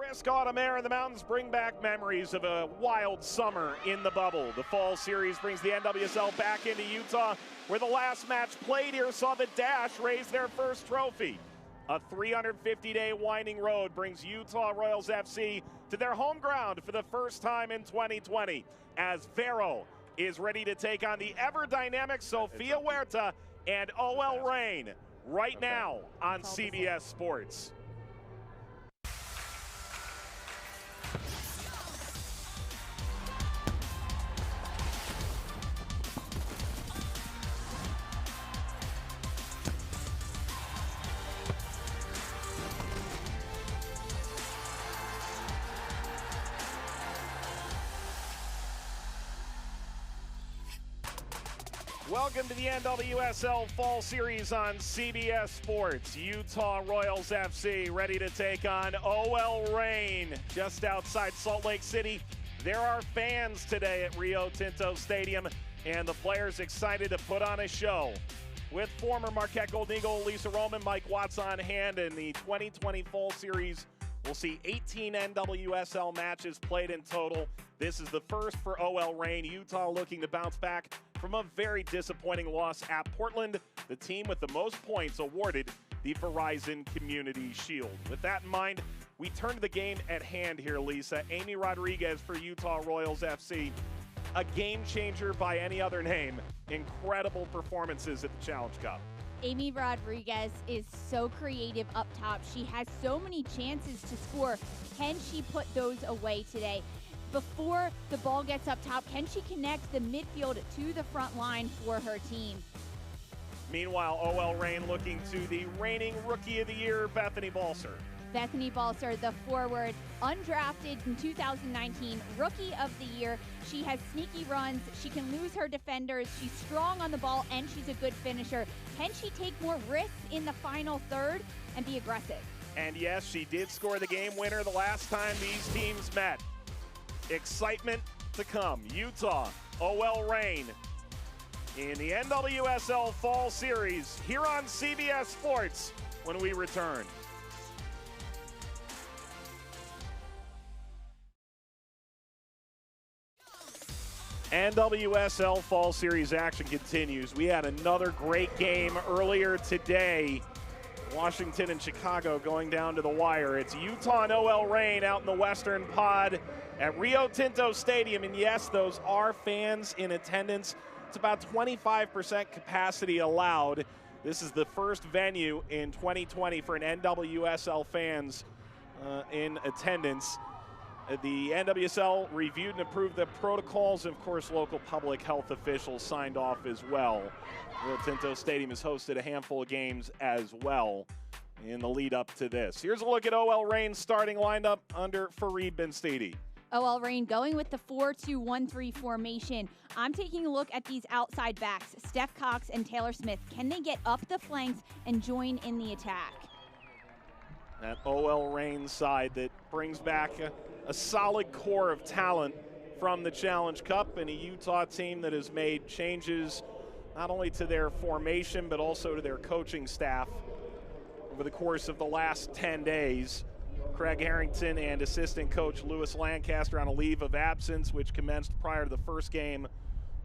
brisk autumn air in the mountains bring back memories of a wild summer in the bubble. The fall series brings the NWSL back into Utah, where the last match played here saw the Dash raise their first trophy. A 350-day winding road brings Utah Royals FC to their home ground for the first time in 2020, as Vero is ready to take on the ever-dynamic Sofia Huerta and OL Reign right now on CBS Sports. Welcome to the NWSL Fall Series on CBS Sports. Utah Royals FC ready to take on OL Reign just outside Salt Lake City. There are fans today at Rio Tinto Stadium, and the players excited to put on a show. With former Marquette Golden Eagle Lisa Roman, Mike Watts on hand in the 2020 Fall Series. We'll see 18 NWSL matches played in total. This is the first for OL Reign. Utah looking to bounce back from a very disappointing loss at Portland, the team with the most points awarded the Verizon Community Shield. With that in mind, we turn to the game at hand here, Lisa. Amy Rodriguez for Utah Royals FC. A game changer by any other name. Incredible performances at the Challenge Cup. Amy Rodriguez is so creative up top. She has so many chances to score. Can she put those away today? Before the ball gets up top, can she connect the midfield to the front line for her team? Meanwhile, OL Reign looking to the reigning Rookie of the Year, Bethany Balcer. Bethany Balcer, the forward, undrafted in 2019, Rookie of the Year. She has sneaky runs. She can lose her defenders. She's strong on the ball, and she's a good finisher. Can she take more risks in the final third and be aggressive? And yes, she did score the game winner the last time these teams met. Excitement to come. Utah, OL Reign in the NWSL Fall Series here on CBS Sports when we return. NWSL Fall Series action continues. We had another great game earlier today. Washington and Chicago going down to the wire. It's Utah and OL Reign out in the Western Pod at Rio Tinto Stadium. And yes, those are fans in attendance. It's about 25% capacity allowed. This is the first venue in 2020 for an NWSL fans in attendance. The NWSL reviewed and approved the protocols, and of course local public health officials signed off as well. Rio Tinto Stadium has hosted a handful of games as well in the lead up to this. Here's a look at OL Reign's starting lineup under Farid Benstiti. OL Reign going with the 4-2-1-3 formation. I'm taking a look at these outside backs, Steph Cox and Taylor Smith. Can they get up the flanks and join in the attack? That OL Reign side that brings back a solid core of talent from the Challenge Cup, and a Utah team that has made changes not only to their formation but also to their coaching staff over the course of the last 10 days. Craig Harrington and assistant coach Lewis Lancaster on a leave of absence, which commenced prior to the first game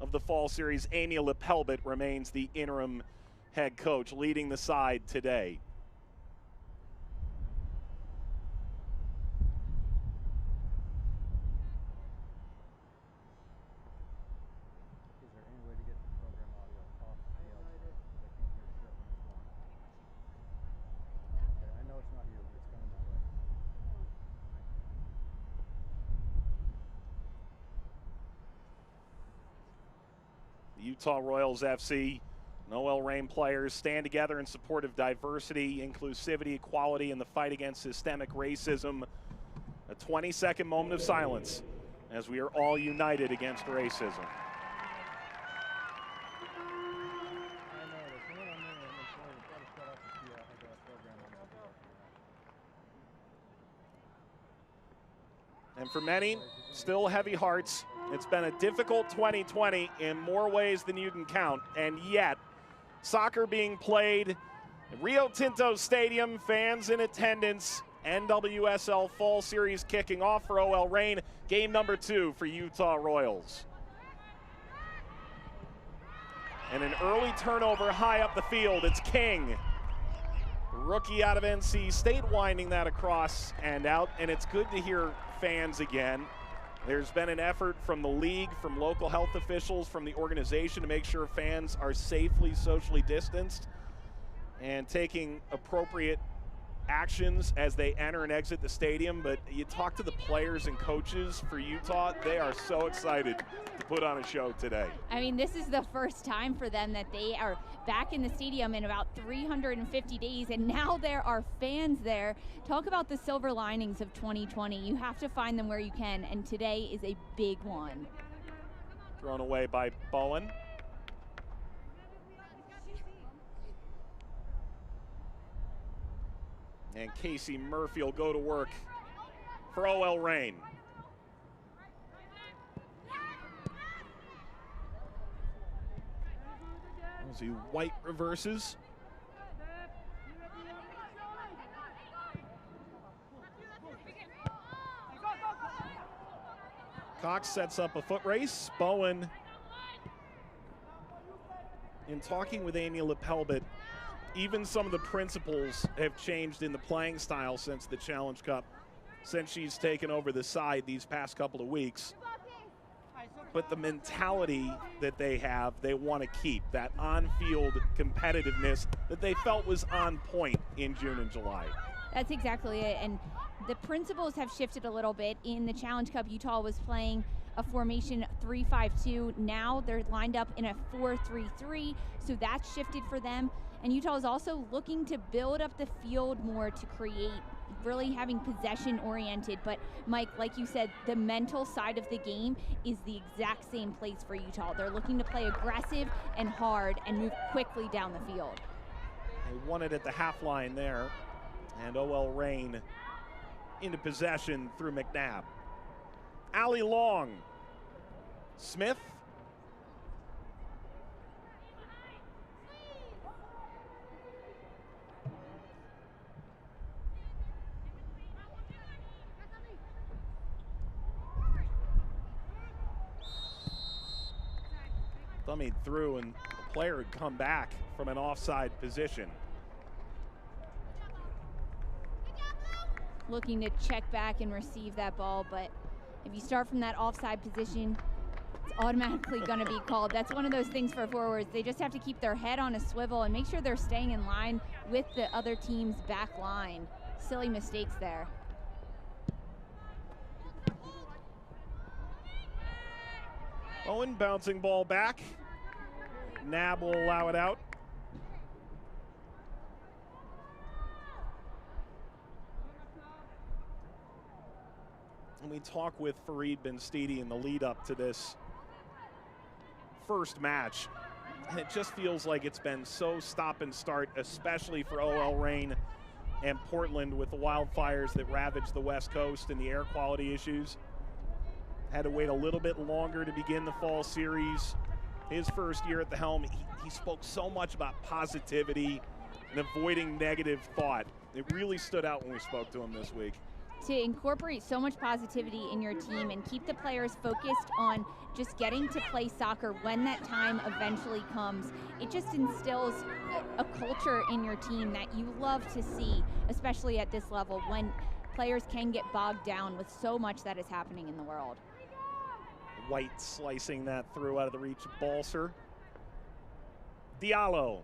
of the Fall Series. Amy Lepelbit remains the interim head coach, leading the side today. Utah Royals FC and OL Reign players stand together in support of diversity, inclusivity, equality, and the fight against systemic racism. A 20-second moment of silence as we are all united against racism. And for many, still heavy hearts. It's been a difficult 2020 in more ways than you can count, and yet soccer being played at Rio Tinto Stadium, fans in attendance, NWSL Fall Series kicking off for OL Reign. Game number 2 for Utah Royals. And an early turnover high up the field. It's King, rookie out of NC State, winding that across and out. And it's good to hear fans again. There's been an effort from the league, from local health officials, from the organization to make sure fans are safely socially distanced and taking appropriate actions as they enter and exit the stadium. But you talk to the players and coaches for Utah, they are so excited to put on a show today. I mean, this is the first time for them that they are back in the stadium in about 350 days, and now there are fans there. Talk about the silver linings of 2020. You have to find them where you can, and today is a big one. Thrown away by Bowen. And Casey Murphy will go to work for OL Reign. As he White reverses. Cox sets up a foot race. Bowen, in talking with Amy Lepelbit, even some of the principles have changed in the playing style since the Challenge Cup, since she's taken over the side these past couple of weeks. But the mentality that they have, they want to keep that on-field competitiveness that they felt was on point in June and July. That's exactly it, and the principles have shifted a little bit. In the Challenge Cup, Utah was playing a formation 3-5-2. Now they're lined up in a 4-3-3, so that's shifted for them. And Utah is also looking to build up the field more to create, really having possession oriented. But Mike, like you said, the mental side of the game is the exact same place for Utah. They're looking to play aggressive and hard and move quickly down the field. They won it at the half line there, and OL Reign into possession through McNabb. Allie Long, Smith, dummied through, and the player had come back from an offside position. Looking to check back and receive that ball, but if you start from that offside position, it's automatically going to be called. That's one of those things for forwards. They just have to keep their head on a swivel and make sure they're staying in line with the other team's back line. Silly mistakes there. Owen bouncing ball back. Nab will allow it out. And we talk with Fareed Benstiti in the lead up to this first match, and it just feels like it's been so stop and start, especially for OL Reign and Portland with the wildfires that ravaged the West Coast and the air quality issues. Had to wait a little bit longer to begin the fall series. His first year at the helm, he spoke so much about positivity and avoiding negative thought. It really stood out when we spoke to him this week. To incorporate so much positivity in your team and keep the players focused on just getting to play soccer when that time eventually comes, it just instills a culture in your team that you love to see, especially at this level when players can get bogged down with so much that is happening in the world. White slicing that through out of the reach of Balser. Diallo.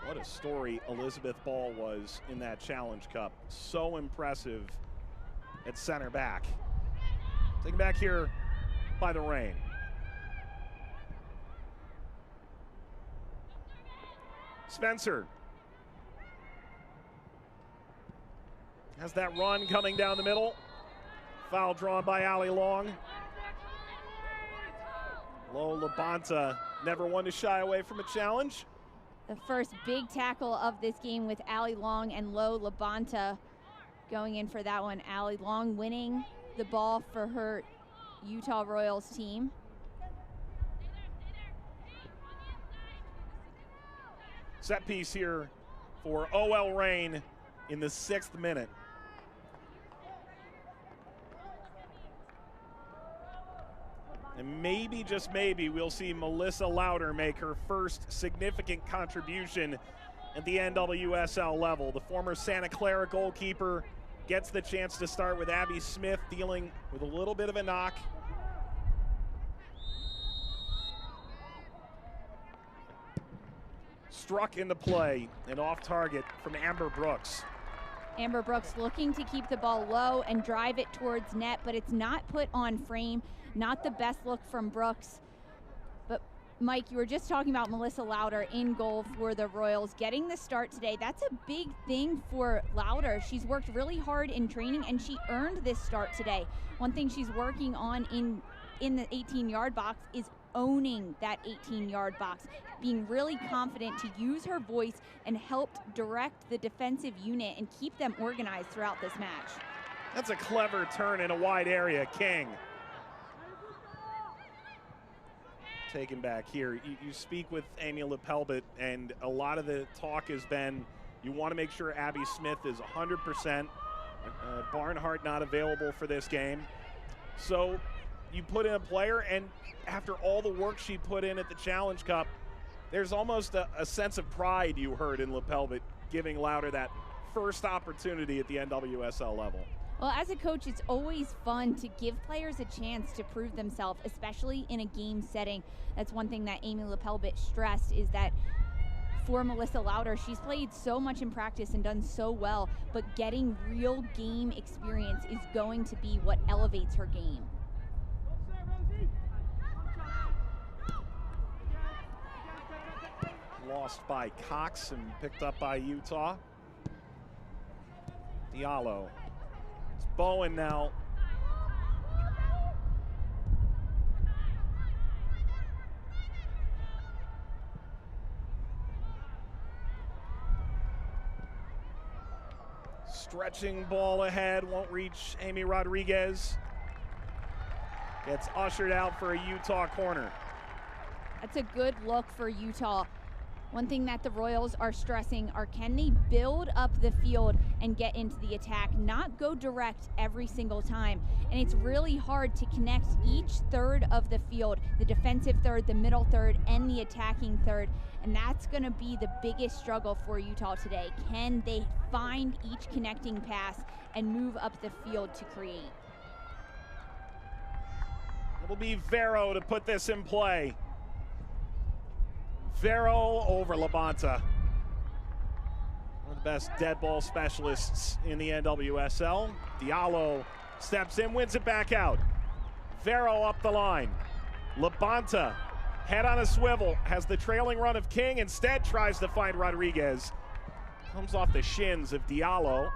What a story Elizabeth Ball was in that Challenge Cup. So impressive at center back. Taken back here by the Reign. Spencer has that run coming down the middle. Foul drawn by Allie Long. Lo Labonta, never one to shy away from a challenge. The first big tackle of this game with Allie Long and Lo Labonta going in for that one. Allie Long winning the ball for her Utah Royals team. Set piece here for OL Reign in the 6th minute. And maybe, just maybe, we'll see Melissa Lauder make her first significant contribution at the NWSL level. The former Santa Clara goalkeeper gets the chance to start with Abby Smith dealing with a little bit of a knock. Struck into play and off target from Amber Brooks. Amber Brooks looking to keep the ball low and drive it towards net, but it's not put on frame. Not the best look from Brooks. But Mike, you were just talking about Melissa Lauder in goal for the Royals, getting the start today. That's a big thing for Lauder. She's worked really hard in training and she earned this start today. One thing she's working on in the 18-yard box is owning that 18-yard box, being really confident to use her voice and help direct the defensive unit and keep them organized throughout this match. That's a clever turn in a wide area. King. Taken back here. You speak with Amy Lepelbit, and a lot of the talk has been you want to make sure Abby Smith is 100%. Barnhart not available for this game. So you put in a player, and after all the work she put in at the Challenge Cup, there's almost a sense of pride you heard in Lepelbit giving Lauder that first opportunity at the NWSL level. Well, as a coach, it's always fun to give players a chance to prove themselves, especially in a game setting. That's one thing that Amy Lepelbit stressed, is that for Melissa Lauder, she's played so much in practice and done so well, but getting real game experience is going to be what elevates her game. Lost by Cox and picked up by Utah. Diallo. It's Bowen now. Stretching ball ahead, won't reach Amy Rodriguez. Gets ushered out for a Utah corner. That's a good look for Utah. One thing that the Royals are stressing are, can they build up the field and get into the attack, not go direct every single time. And it's really hard to connect each third of the field, the defensive third, the middle third, and the attacking third. And that's going to be the biggest struggle for Utah today. Can they find each connecting pass and move up the field to create? It'll be Vero to put this in play. Vero over Labonta. One of the best dead ball specialists in the NWSL. Diallo steps in, wins it back out. Vero up the line. Labonta, head on a swivel, has the trailing run of King, instead tries to find Rodriguez. Comes off the shins of Diallo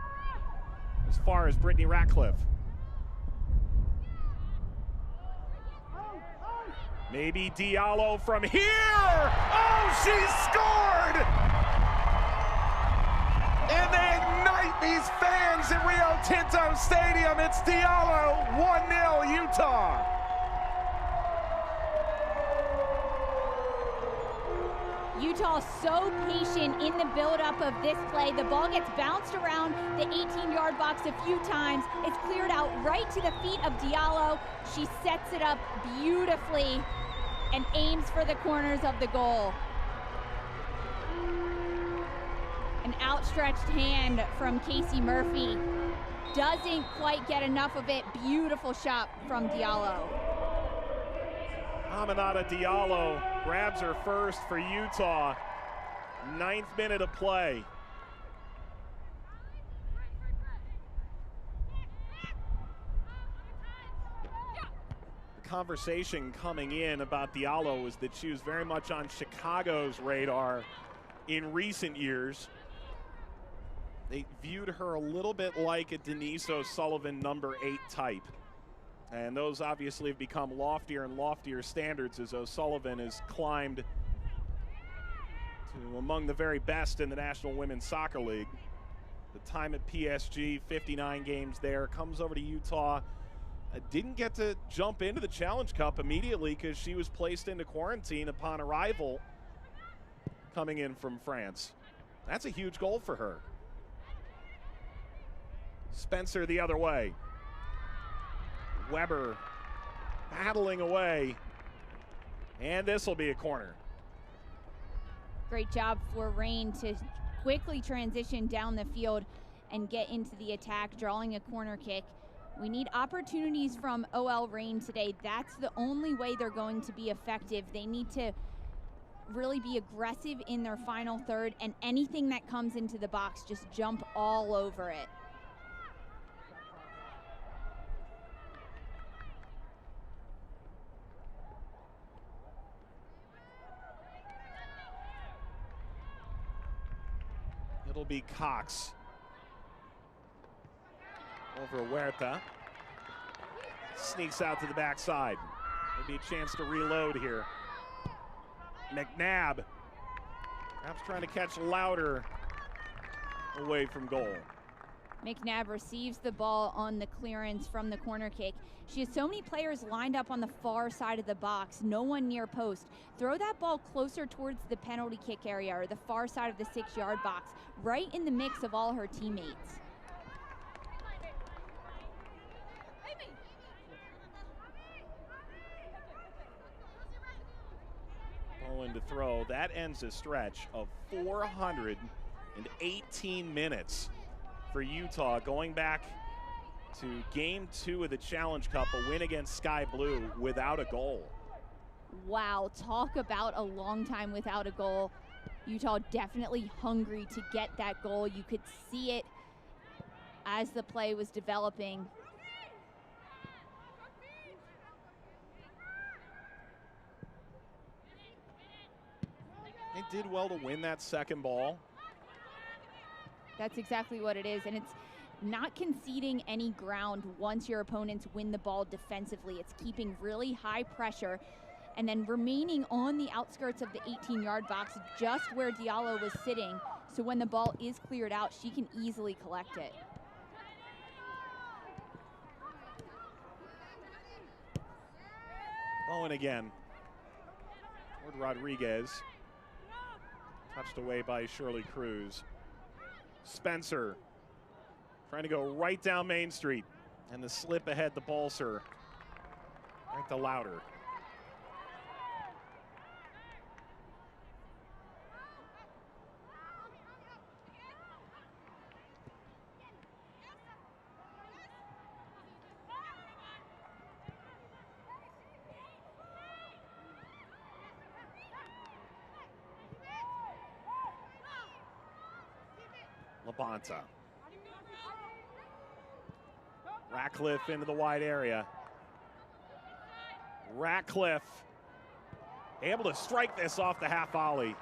as far as Brittany Ratcliffe. Maybe Diallo from here. Oh, she scored! And they ignite these fans at Rio Tinto Stadium. It's Diallo, 1-0 Utah. Utah so patient in the buildup of this play. The ball gets bounced around the 18-yard box a few times. It's cleared out right to the feet of Diallo. She sets it up beautifully and aims for the corners of the goal. An outstretched hand from Casey Murphy. Doesn't quite get enough of it. Beautiful shot from Diallo. Aminata Diallo grabs her first for Utah. 9th minute of play. The conversation coming in about Diallo was that she was very much on Chicago's radar in recent years. They viewed her a little bit like a Denise O'Sullivan number 8 type. And those obviously have become loftier and loftier standards as O'Sullivan has climbed to among the very best in the National Women's Soccer League. The time at PSG, 59 games there, comes over to Utah. Didn't get to jump into the Challenge Cup immediately because she was placed into quarantine upon arrival coming in from France. That's a huge goal for her. Spencer the other way. Weber battling away. And this will be a corner. Great job for Rain to quickly transition down the field and get into the attack, drawing a corner kick. We need opportunities from OL Reign today. That's the only way they're going to be effective. They need to really be aggressive in their final third, and anything that comes into the box, just jump all over it. It'll be Cox over Huerta. Sneaks out to the backside. There'll be a chance to reload here. McNabb perhaps trying to catch Louder away from goal. McNabb receives the ball on the clearance from the corner kick. She has so many players lined up on the far side of the box, no one near post. Throw that ball closer towards the penalty kick area or the far side of the 6-yard box, right in the mix of all her teammates. Bowen to throw. That ends a stretch of 418 minutes for Utah, going back to Game 2 of the Challenge Cup, a win against Sky Blue without a goal. Wow, talk about a long time without a goal. Utah definitely hungry to get that goal. You could see it as the play was developing. They did well to win that second ball. That's exactly what it is, and it's not conceding any ground once your opponents win the ball defensively. It's keeping really high pressure and then remaining on the outskirts of the 18-yard box, just where Diallo was sitting, so when the ball is cleared out, she can easily collect it. Bowen again. Toward Rodriguez. Touched away by Shirley Cruz. Spencer trying to go right down Main Street, and the slip ahead to Balser. Right to Louder. Labonta. Ratcliffe into the wide area. Ratcliffe able to strike this off the half volley.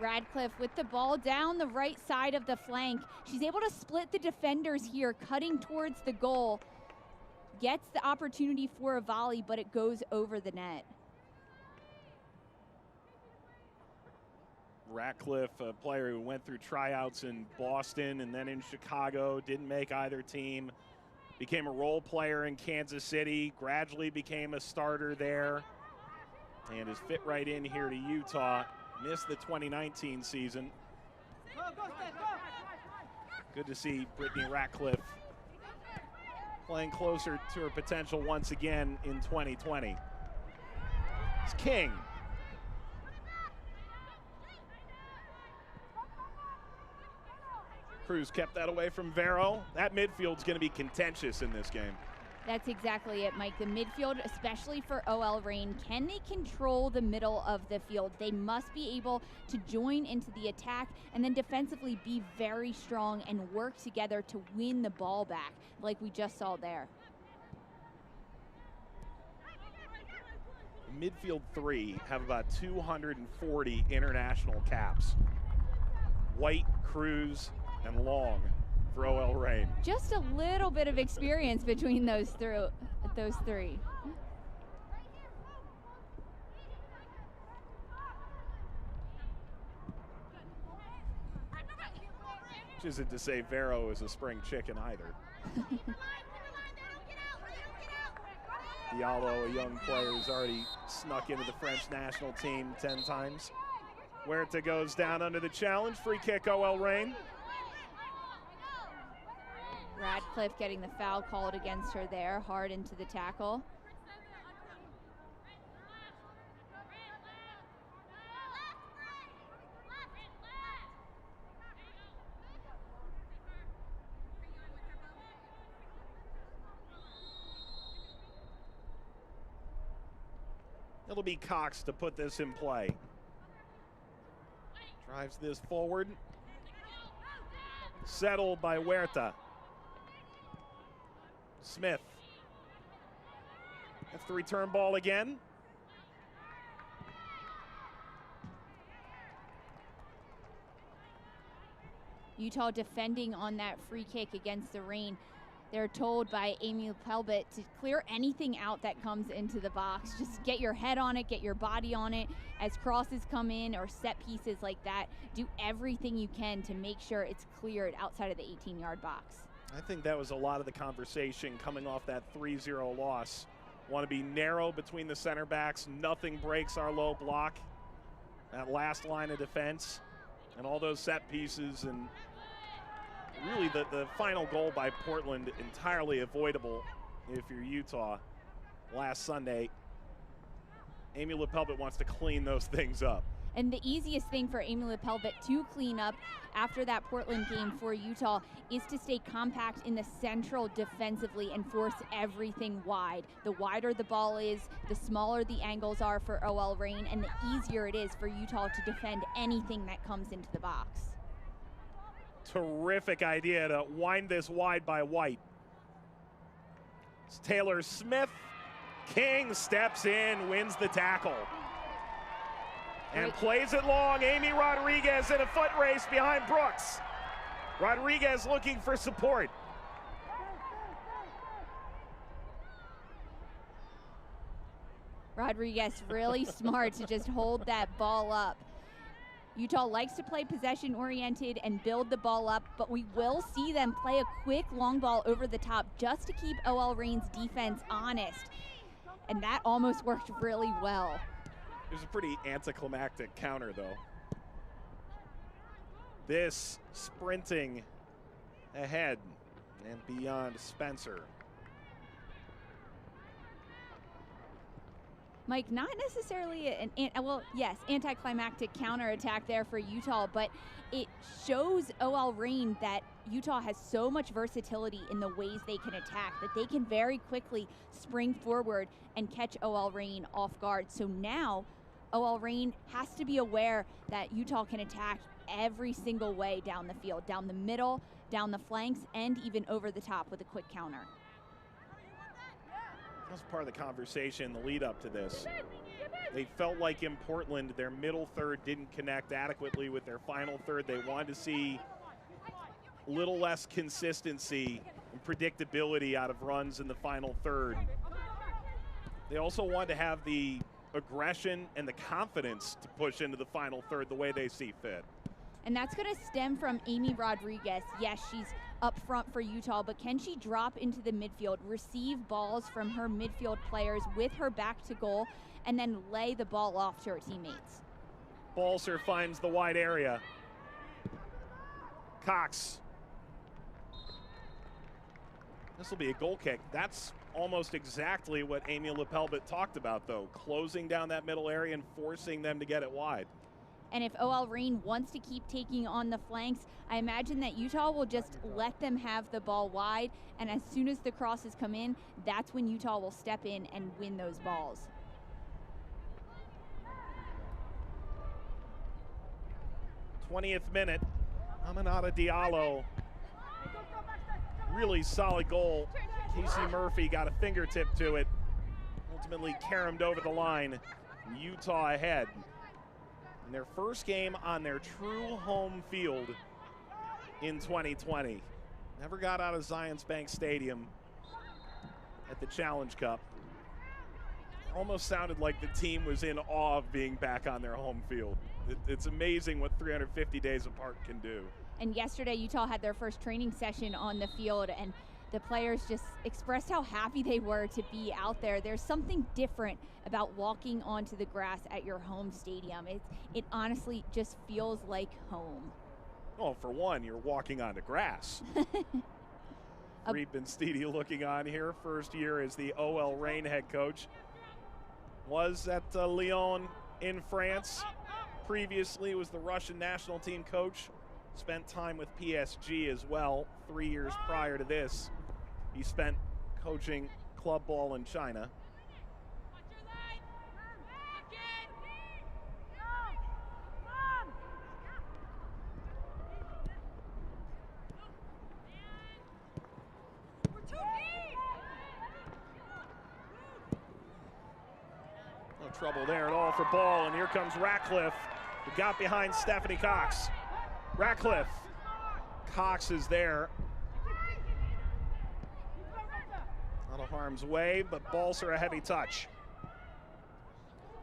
Radcliffe with the ball down the right side of the flank. She's able to split the defenders here, cutting towards the goal. Gets the opportunity for a volley, but it goes over the net. Ratcliffe, a player who went through tryouts in Boston and then in Chicago, didn't make either team. Became a role player in Kansas City, gradually became a starter there, and has fit right in here to Utah. Missed the 2019 season. Good to see Brittany Ratcliffe playing closer to her potential once again in 2020. It's King. Cruz kept that away from Vero. That midfield's going to be contentious in this game. That's exactly it, Mike. The midfield, especially for OL Reign, can they control the middle of the field? They must be able to join into the attack and then defensively be very strong and work together to win the ball back, like we just saw there. Midfield three have about 240 international caps. White, Cruz, and Long for OL Reign. Just a little bit of experience between those three. Which isn't to say Vero is a spring chicken either. Diallo, a young player who's already snuck into the French national team 10 times. Huerta goes down under the challenge. Free kick, OL Reign. Radcliffe getting the foul called against her there, hard into the tackle. It'll be Cox to put this in play. Drives this forward. Settled by Huerta. Smith. That's the return ball again. Utah defending on that free kick against the Reign. They're told by Amy Pelbit to clear anything out that comes into the box. Just get your head on it, get your body on it. As crosses come in or set pieces like that, do everything you can to make sure it's cleared outside of the 18-yard box. I think that was a lot of the conversation coming off that 3-0 loss. Want to be narrow between the center backs. Nothing breaks our low block. That last line of defense and all those set pieces, and really the final goal by Portland entirely avoidable if you're Utah last Sunday. Amy LePelbet wants to clean those things up. And the easiest thing for Amy LePelbet to clean up after that Portland game for Utah is to stay compact in the central defensively and force everything wide. The wider the ball is, the smaller the angles are for OL Reign, and the easier it is for Utah to defend anything that comes into the box. Terrific idea to wind this wide by White. It's Taylor Smith. King steps in, wins the tackle. And plays it long. Amy Rodriguez in a foot race behind Brooks. Rodriguez looking for support. Rodriguez really smart to just hold that ball up. Utah likes to play possession-oriented and build the ball up, but we will see them play a quick long ball over the top just to keep OL Reign's defense honest. And that almost worked really well. It was a pretty anticlimactic counter, though. This sprinting ahead and beyond Spencer. Mike, not necessarily anticlimactic counterattack there for Utah, but it shows OL Reign that Utah has so much versatility in the ways they can attack that they can very quickly spring forward and catch OL Reign off guard. So now OL Reign has to be aware that Utah can attack every single way down the field, down the middle, down the flanks, and even over the top with a quick counter. That was part of the conversation, the lead up to this. They felt like in Portland, their middle third didn't connect adequately with their final third. They wanted to see a little less consistency and predictability out of runs in the final third. They also wanted to have the aggression and the confidence to push into the final third the way they see fit. And that's going to stem from Amy Rodriguez. Yes, she's up front for Utah, but can she drop into the midfield, receive balls from her midfield players with her back to goal, and then lay the ball off to her teammates? Balser finds the wide area. Cox. This will be a goal kick. That's almost exactly what Amy LePelbet talked about, though, closing down that middle area and forcing them to get it wide. And if OL Reign wants to keep taking on the flanks, I imagine that Utah will just let them have the ball wide, and as soon as the crosses come in, that's when Utah will step in and win those balls. '20th minute, Aminata Diallo. Really solid goal. Casey Murphy got a fingertip to it. Ultimately caromed over the line. Utah ahead. In their first game on their true home field in 2020. Never got out of Zions Bank Stadium at the Challenge Cup. Almost sounded like the team was in awe of being back on their home field. It's amazing what 350 days apart can do. And yesterday, Utah had their first training session on the field, and the players just expressed how happy they were to be out there. There's something different about walking onto the grass at your home stadium. It honestly just feels like home. Well, for one, you're walking on the grass. Reed Benstiti looking on here. First year as the OL Reign head coach. Was at Lyon in France. Previously was the Russian national team coach. Spent time with PSG as well 3 years prior to this. He spent coaching club ball in China. No trouble there at all for Ball, and here comes Ratcliffe, who got behind Stephanie Cox. Ratcliffe. Cox is there. Out of harm's way, but Balser a heavy touch.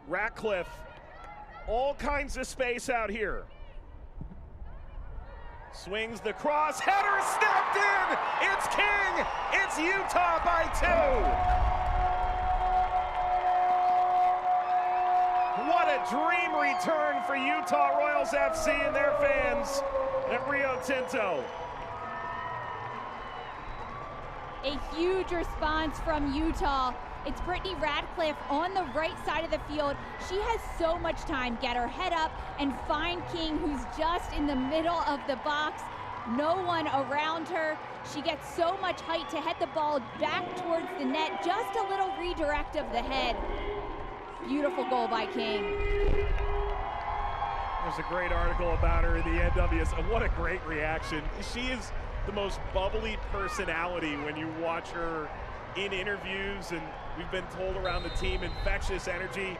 Ratcliffe, all kinds of space out here. Swings the cross, header snapped in! It's King! It's Utah by 2! What a dream return for Utah Royals FC and their fans at Rio Tinto. A huge response from Utah. It's Brittany Ratcliffe on the right side of the field. She has so much time. Get her head up and find King, who's just in the middle of the box. No one around her. She gets so much height to head the ball back towards the net. Just a little redirect of the head. Beautiful goal by King. There's a great article about her in the NWS. What a great reaction. She is the most bubbly personality when you watch her in interviews, and we've been told around the team, infectious energy,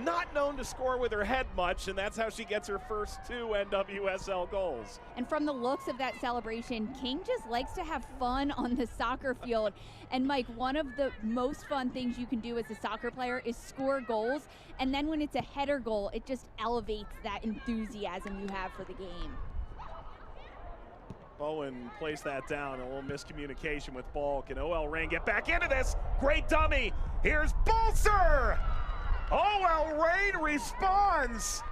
not known to score with her head much, and that's how she gets her first 2 NWSL goals. And from the looks of that celebration, King just likes to have fun on the soccer field. And Mike, one of the most fun things you can do as a soccer player is score goals, and then when it's a header goal, it just elevates that enthusiasm you have for the game. Bowen placed that down, a little miscommunication with Ball. Can OL Reign get back into this? Great dummy. Here's Balser. OL Reign responds.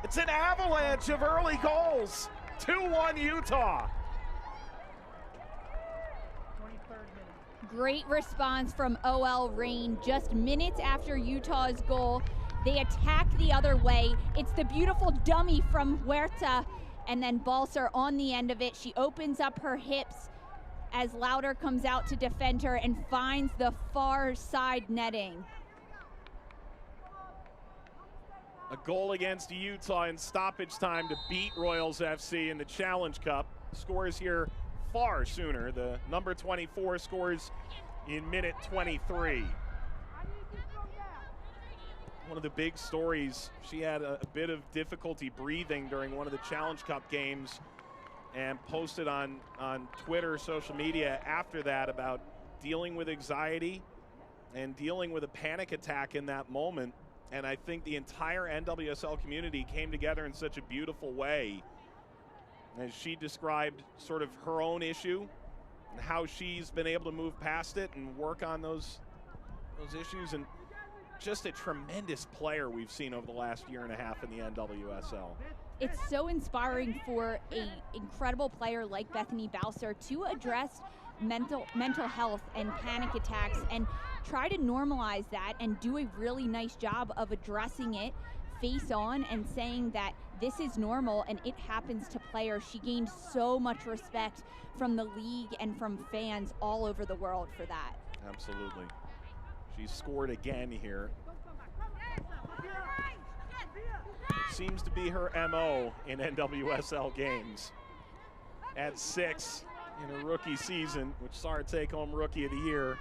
It's an avalanche of early goals. 2-1 Utah. Great response from OL Reign just minutes after Utah's goal. They attack the other way. It's the beautiful dummy from Huerta. And then Balser on the end of it. She opens up her hips as Lauder comes out to defend her and finds the far side netting. A goal against Utah in stoppage time to beat Royals FC in the Challenge Cup. Scores here far sooner. The number 24 scores in minute 23. One of the big stories, she had a bit of difficulty breathing during one of the Challenge Cup games and posted on Twitter, social media after that about dealing with anxiety and dealing with a panic attack in that moment. And I think the entire NWSL community came together in such a beautiful way as she described sort of her own issue and how she's been able to move past it and work on those issues. And just a tremendous player we've seen over the last year and a half in the NWSL. It's so inspiring for an incredible player like Bethany Balser to address mental health and panic attacks and try to normalize that and do a really nice job of addressing it face on and saying that this is normal and it happens to players. She gained so much respect from the league and from fans all over the world for that. Absolutely. She scored again here. Seems to be her MO in NWSL games. At 6 in her rookie season, which saw her take home Rookie of the Year,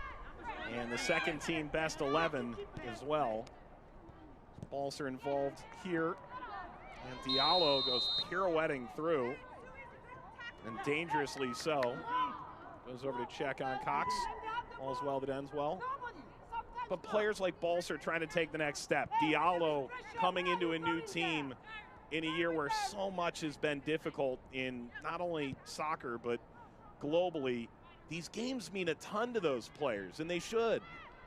and the second team best 11 as well. Balser involved here, and Diallo goes pirouetting through, and dangerously so. Goes over to check on Cox. All's well that ends well. But players like Balser trying to take the next step. Diallo coming into a new team in a year where so much has been difficult in not only soccer, but globally. these games mean a ton to those players, and they should.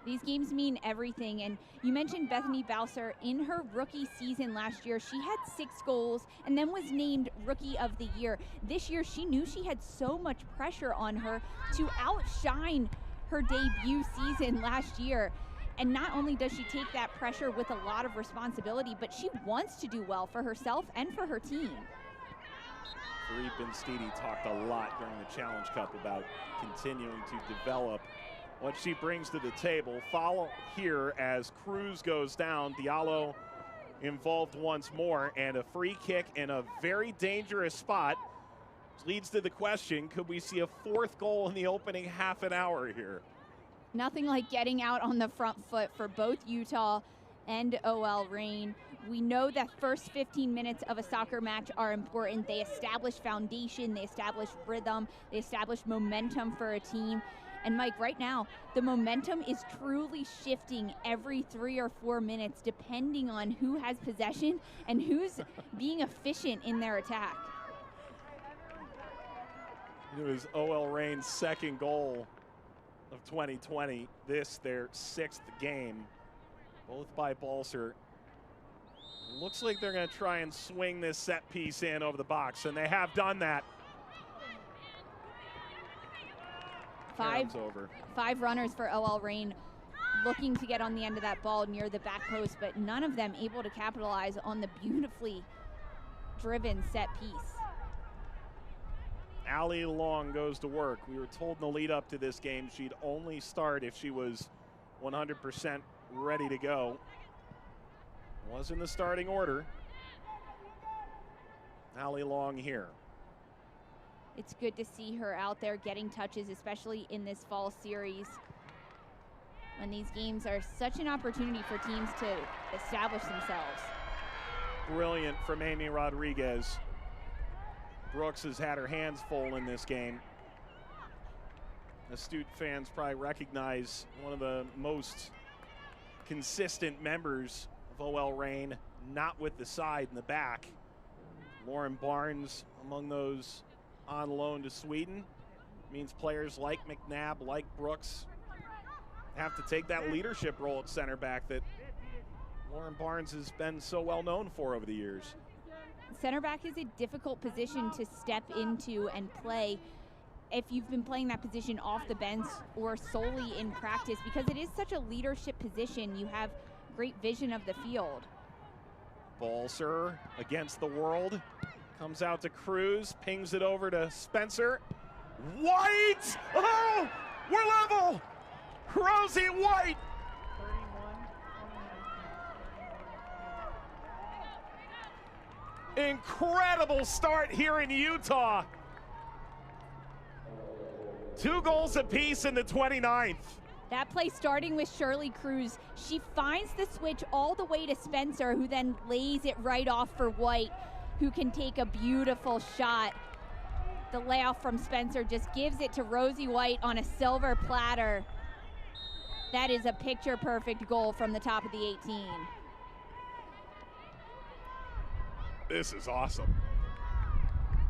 These games mean everything, and you mentioned Bethany Bowser. In her rookie season last year, she had 6 goals and then was named Rookie of the Year. This year, she knew she had so much pressure on her to outshine her debut season last year. And not only does she take that pressure with a lot of responsibility, but she wants to do well for herself and for her team. Fareed Benstiti talked a lot during the Challenge Cup about continuing to develop what she brings to the table. Follow here as Cruz goes down. Diallo involved once more, and a free kick in a very dangerous spot leads to the question, could we see a 4th goal in the opening half an hour here? Nothing like getting out on the front foot for both Utah and OL Reign. We know that first 15 minutes of a soccer match are important. They establish foundation, they establish rhythm, they establish momentum for a team. And Mike, right now, the momentum is truly shifting every 3 or 4 minutes, depending on who has possession and who's being efficient in their attack. It was OL Reign's 2nd goal of 2020. This, their 6th game, both by Balser. Looks like they're going to try and swing this set piece in over the box, and they have done that. Five runners for OL Reign looking to get on the end of that ball near the back post, but none of them able to capitalize on the beautifully driven set piece. Allie Long goes to work. We were told in the lead up to this game she'd only start if she was 100% ready to go. Was in the starting order. Allie Long here. It's good to see her out there getting touches, especially in this fall series, when these games are such an opportunity for teams to establish themselves. Brilliant from Amy Rodriguez. Brooks has had her hands full in this game. Astute fans probably recognize one of the most consistent members of OL Reign, not with the side in the back. Lauren Barnes among those on loan to Sweden. Means players like McNabb, like Brooks, have to take that leadership role at center back that Lauren Barnes has been so well known for over the years. Center back is a difficult position to step into and play if you've been playing that position off the bench or solely in practice, because it is such a leadership position. You have great vision of the field. Balser against the world. Comes out to Cruz, pings it over to Spencer. White! Oh, we're level! Rosie White! Incredible start here in Utah. 2 goals apiece in the 29th. That play starting with Shirley Cruz. She finds the switch all the way to Spencer, who then lays it right off for White, who can take a beautiful shot. The layoff from Spencer just gives it to Rosie White on a silver platter. That is a picture-perfect goal from the top of the 18. This is awesome.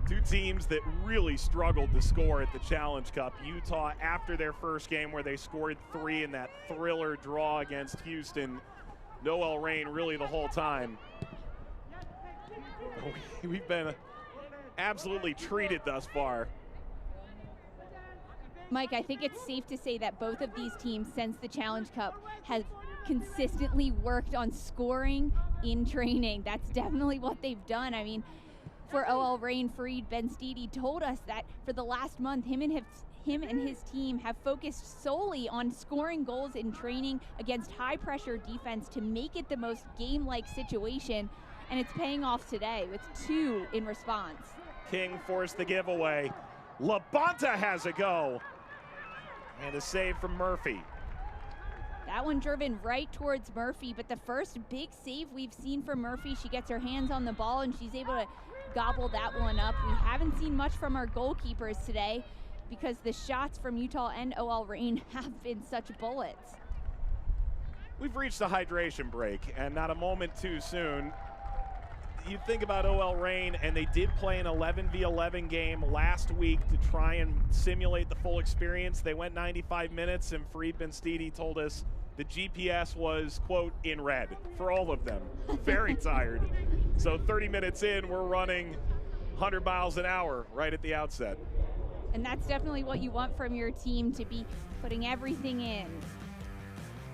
2 teams that really struggled to score at the Challenge Cup. Utah, after their first game where they scored 3 in that thriller draw against Houston. OL Reign really the whole time. We've been absolutely treated thus far. Mike, I think it's safe to say that both of these teams since the Challenge Cup have consistently worked on scoring in training. That's definitely what they've done. I mean, for OL Reign, Fareed Benstiti told us that for the last month, him and his team have focused solely on scoring goals in training against high-pressure defense to make it the most game-like situation, and it's paying off today with 2 in response. King forced the giveaway. Labonta has a go. And a save from Murphy. That one driven right towards Murphy, but the first big save we've seen from Murphy, she gets her hands on the ball and she's able to gobble that one up. We haven't seen much from our goalkeepers today because the shots from Utah and OL Reign have been such bullets. We've reached a hydration break, and not a moment too soon. you think about OL Reign, and they did play an 11v11 game last week to try and simulate the full experience. They went 95 minutes, and Fareed Benstiti told us the GPS was, quote, in red for all of them. Very tired. So 30 minutes in, we're running 100 miles an hour right at the outset. And that's definitely what you want from your team, to be putting everything in.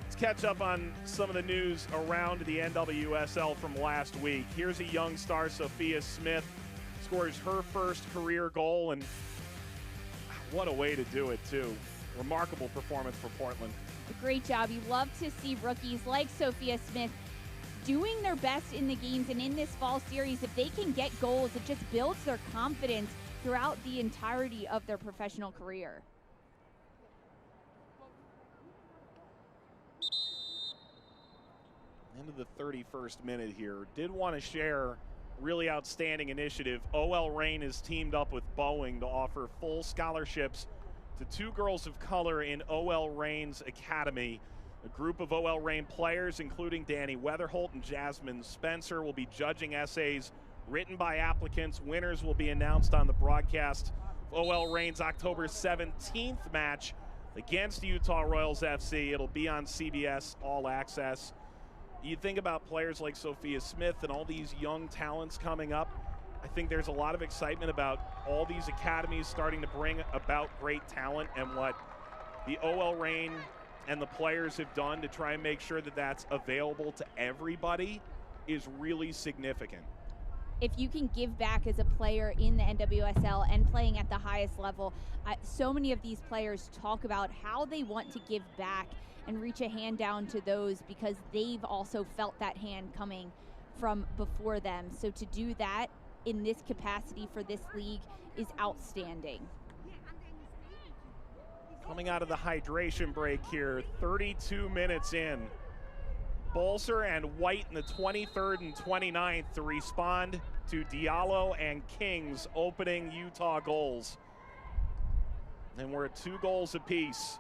Let's catch up on some of the news around the NWSL from last week. Here's a young star, Sophia Smith, scores her first career goal, and what a way to do it, too. Remarkable performance for Portland. A great job. You love to see rookies like Sophia Smith doing their best in the games, and in this fall series, if they can get goals, it just builds their confidence throughout the entirety of their professional career. Into the 31st minute here. Did want to share really outstanding initiative. OL Reign has teamed up with Boeing to offer full scholarships to 2 girls of color in OL Reign's academy. A group of OL Reign players, including Danny Weatherholt and Jasmine Spencer, will be judging essays written by applicants. Winners will be announced on the broadcast of OL Reign's October 17th match against Utah Royals FC. It'll be on CBS All Access. You think about players like Sophia Smith and all these young talents coming up. I think there's a lot of excitement about all these academies starting to bring about great talent, and what the OL Reign and the players have done to try and make sure that that's available to everybody is really significant. If you can give back as a player in the NWSL and playing at the highest level, so many of these players talk about how they want to give back and reach a hand down to those, because they've also felt that hand coming from before them. So to do that in this capacity for this league is outstanding. Coming out of the hydration break here, 32 minutes in. Bolser and White in the 23rd and 29th to respond to Diallo and King's opening Utah goals. And we're at 2 goals apiece.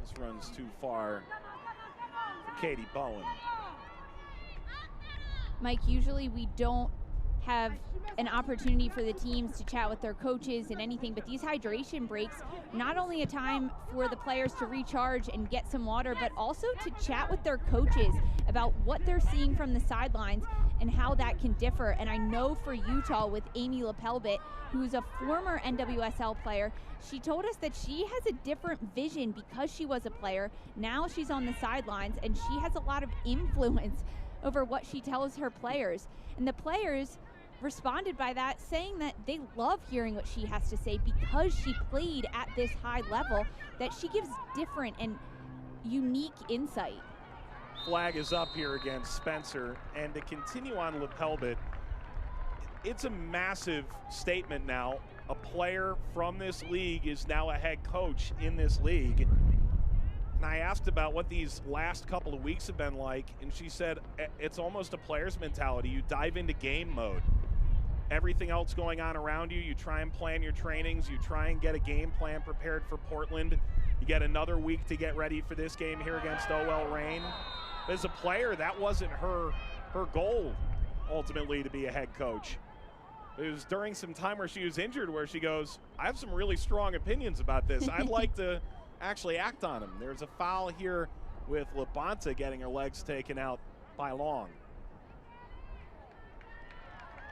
This runs too far for Katie Bowen. Mike, usually we don't have an opportunity for the teams to chat with their coaches and anything, but these hydration breaks, not only a time for the players to recharge and get some water, but also to chat with their coaches about what they're seeing from the sidelines and how that can differ. And I know for Utah, with Amy Lepelbit, who's a former NWSL player, she told us that she has a different vision because she was a player. Now she's on the sidelines, and she has a lot of influence over what she tells her players. And the players responded by that, saying that they love hearing what she has to say because she played at this high level, that she gives different and unique insight. Flag is up here against Spencer, and to continue on Lepelbit, it's a massive statement now. A player from this league is now a head coach in this league. And I asked about what these last couple of weeks have been like, and she said it's almost a player's mentality. You dive into game mode. Everything else going on around you, you try and plan your trainings, you try and get a game plan prepared for Portland. You get another week to get ready for this game here against OL Reign. As a player, that wasn't her goal, ultimately, to be a head coach. It was during some time where she was injured where she goes, I have some really strong opinions about this. I'd like to actually act on them. There's a foul here with Labonta getting her legs taken out by Long.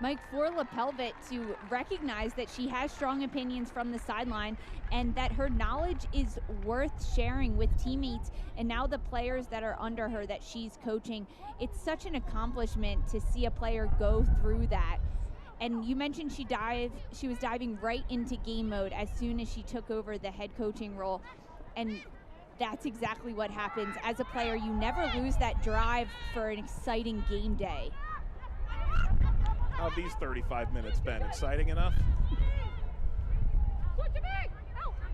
Mike, for Lepelbit to recognize that she has strong opinions from the sideline and that her knowledge is worth sharing with teammates and now the players that are under her that she's coaching, it's such an accomplishment to see a player go through that. And you mentioned she was diving right into game mode as soon as she took over the head coaching role. And that's exactly what happens. As a player, you never lose that drive for an exciting game day. How have these 35 minutes been? Exciting enough?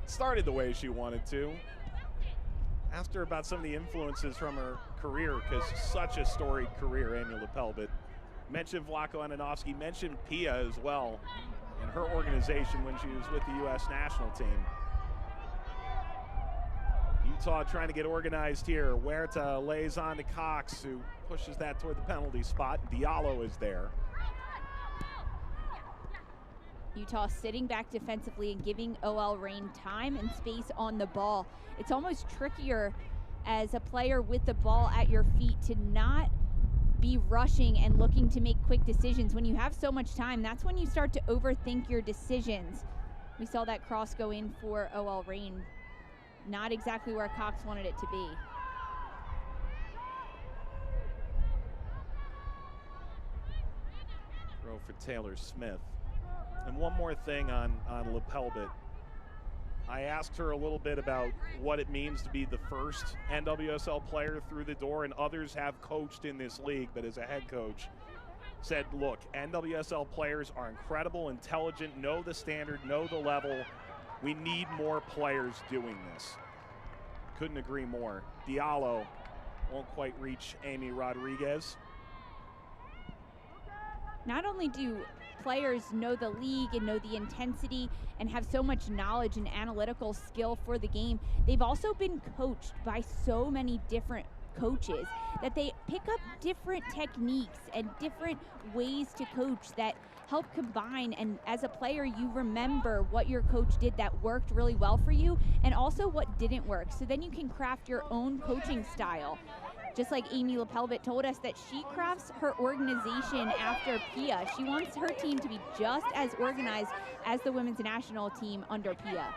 Started the way she wanted to. Asked her about some of the influences from her career, because such a storied career, Amy Lepelbit. Mentioned Vlatko Ananovsky, mentioned Pia as well, and her organization when she was with the U.S. national team. Utah trying to get organized here. Huerta lays on to Cox, who pushes that toward the penalty spot. Diallo is there. Utah sitting back defensively and giving OL Reign time and space on the ball. It's almost trickier as a player with the ball at your feet to not be rushing and looking to make quick decisions. When you have so much time, that's when you start to overthink your decisions. We saw that cross go in for OL Reign. Not exactly where Cox wanted it to be. Throw for Taylor Smith. And one more thing on LePelbit. I asked her a little bit about what it means to be the first NWSL player through the door, and others have coached in this league, but as a head coach, said, look, NWSL players are incredible, intelligent, know the standard, know the level. We need more players doing this. Couldn't agree more. Diallo won't quite reach Amy Rodriguez. Not only do players know the league and know the intensity and have so much knowledge and analytical skill for the game, they've also been coached by so many different coaches that they pick up different techniques and different ways to coach that help combine, and as a player you remember what your coach did that worked really well for you and also what didn't work, so then you can craft your own coaching style. Just like Amy LePelbit told us that she crafts her organization after Pia. She wants her team to be just as organized as the women's national team under Pia.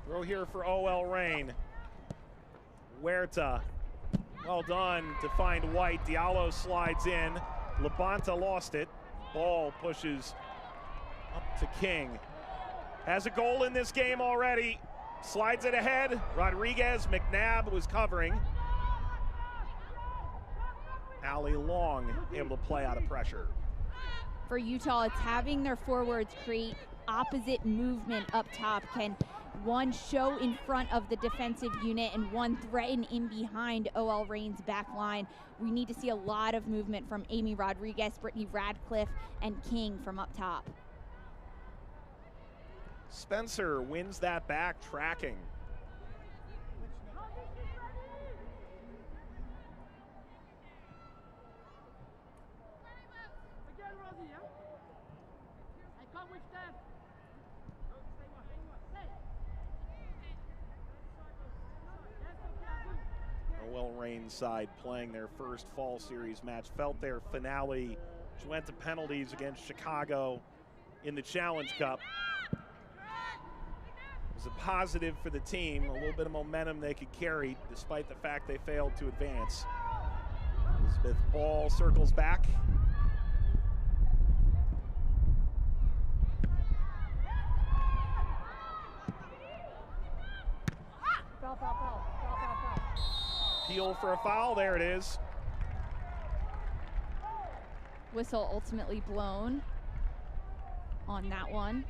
Throw here for OL Reign. Huerta, well done to find White. Diallo slides in. Labonta lost it. Ball pushes up to King. Has a goal in this game already. Slides it ahead. Rodriguez, McNabb was covering. Allie Long able to play out of pressure. For Utah, it's having their forwards create opposite movement up top. Can one show in front of the defensive unit and one threaten in behind OL Reign's back line? We need to see a lot of movement from Amy Rodriguez, Brittany Radcliffe, and King from up top. Spencer wins that back, tracking. OL Reign side playing their first fall series match, felt their finale, which went to penalties against Chicago in the Challenge Cup. It was a positive for the team, a little bit of momentum they could carry despite the fact they failed to advance. Elizabeth Ball circles back. Appeal for a foul, there it is. Whistle ultimately blown on that one.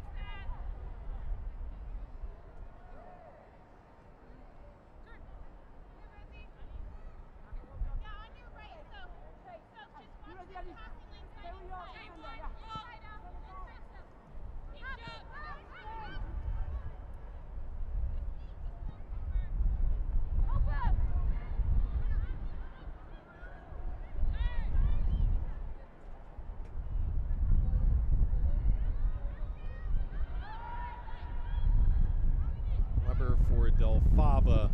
For Del Fava.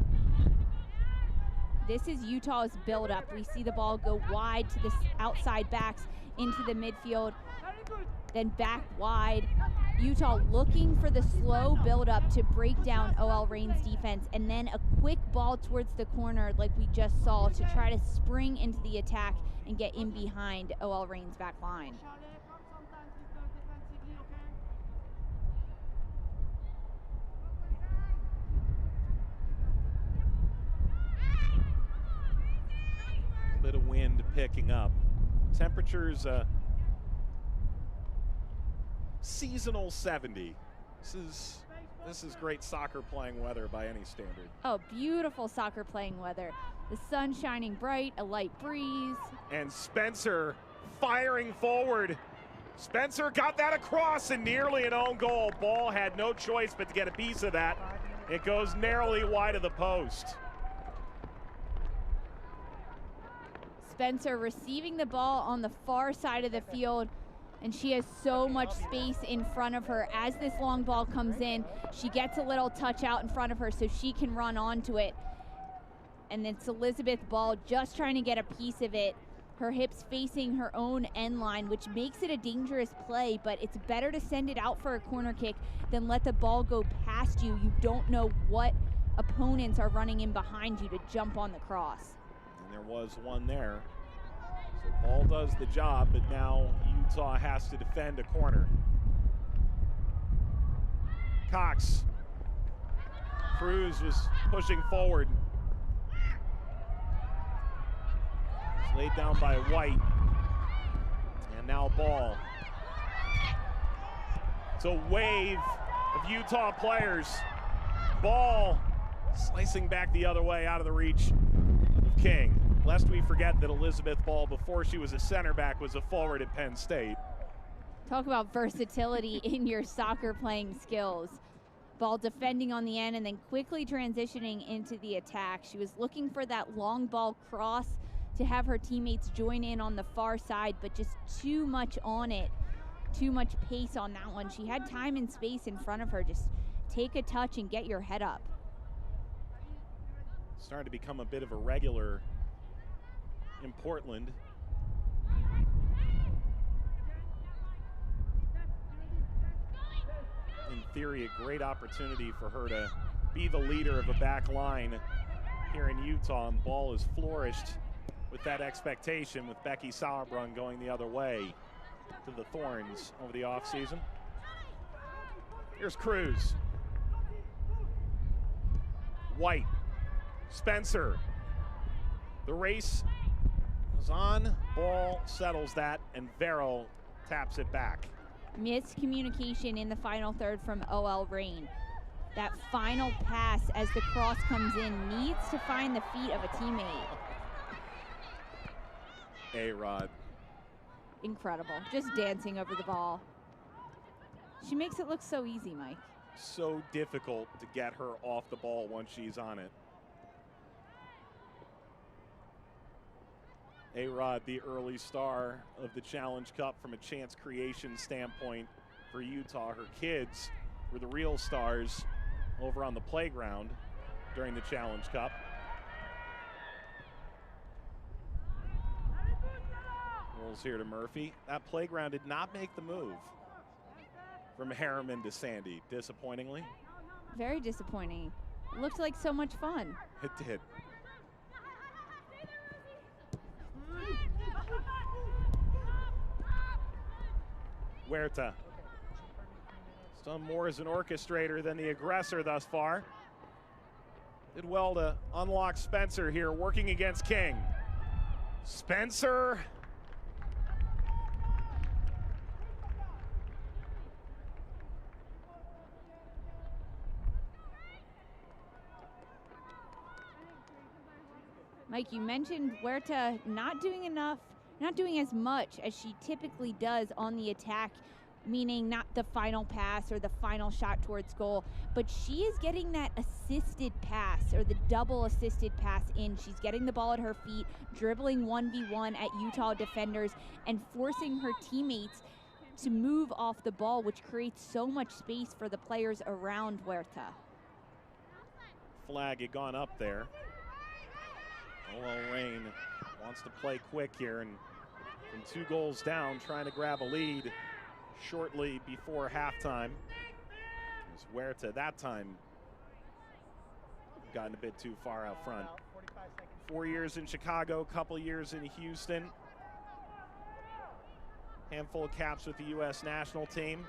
This is Utah's build-up. We see the ball go wide to the outside backs into the midfield, then back wide. Utah looking for the slow build-up to break down OL Reign's defense, and then a quick ball towards the corner like we just saw to try to spring into the attack and get in behind OL Reign's back line. Bit of wind picking up. Temperatures seasonal 70. This is great soccer playing weather by any standard. Oh, beautiful soccer playing weather. The sun shining bright, a light breeze. And Spencer firing forward. Spencer got that across and nearly an own goal. Ball had no choice but to get a piece of that. It goes narrowly wide of the post. Spencer receiving the ball on the far side of the field, and she has so much space in front of her. As this long ball comes in, she gets a little touch out in front of her so she can run onto it. And it's Elizabeth Ball just trying to get a piece of it. Her hips facing her own end line, which makes it a dangerous play, but it's better to send it out for a corner kick than let the ball go past you. You don't know what opponents are running in behind you to jump on the cross. And there was one there. So Ball does the job, but now Utah has to defend a corner. Cox. Cruz was pushing forward. It's laid down by White. And now Ball. It's a wave of Utah players. Ball slicing back the other way out of the reach of King. Lest we forget that Elizabeth Ball, before she was a center back, was a forward at Penn State. Talk about versatility in your soccer playing skills. Ball defending on the end and then quickly transitioning into the attack. She was looking for that long ball cross to have her teammates join in on the far side, but just too much on it, too much pace on that one. She had time and space in front of her. Just take a touch and get your head up. Starting to become a bit of a regular in Portland. In theory, a great opportunity for her to be the leader of a back line here in Utah, and Ball has flourished with that expectation, with Becky Sauerbrunn going the other way to the Thorns over the offseason. Here's Cruz. White. Spencer. The race was on. Ball settles that, and Vero taps it back. Miscommunication in the final third from OL Reign. That final pass as the cross comes in needs to find the feet of a teammate. A-Rod. Incredible. Just dancing over the ball. She makes it look so easy, Mike. So difficult to get her off the ball once she's on it. A-Rod, the early star of the Challenge Cup from a chance creation standpoint for Utah. Her kids were the real stars over on the playground during the Challenge Cup. Rolls here to Murphy. That playground did not make the move from Harriman to Sandy, disappointingly. Very disappointing. It looked like so much fun. It did. Huerta. He's done more as an orchestrator than the aggressor thus far. Did well to unlock Spencer here, working against King. Spencer. Mike, you mentioned Huerta not doing enough, not doing as much as she typically does on the attack, meaning not the final pass or the final shot towards goal, but she is getting that assisted pass or the double assisted pass in. She's getting the ball at her feet, dribbling 1v1 at Utah defenders and forcing her teammates to move off the ball, which creates so much space for the players around Huerta. Flag had gone up there. OL Reign wants to play quick here, and from 2 goals down, trying to grab a lead shortly before halftime. As Huerta that time gotten a bit too far out front. 4 years in Chicago, couple years in Houston. Handful of caps with the U.S. national team.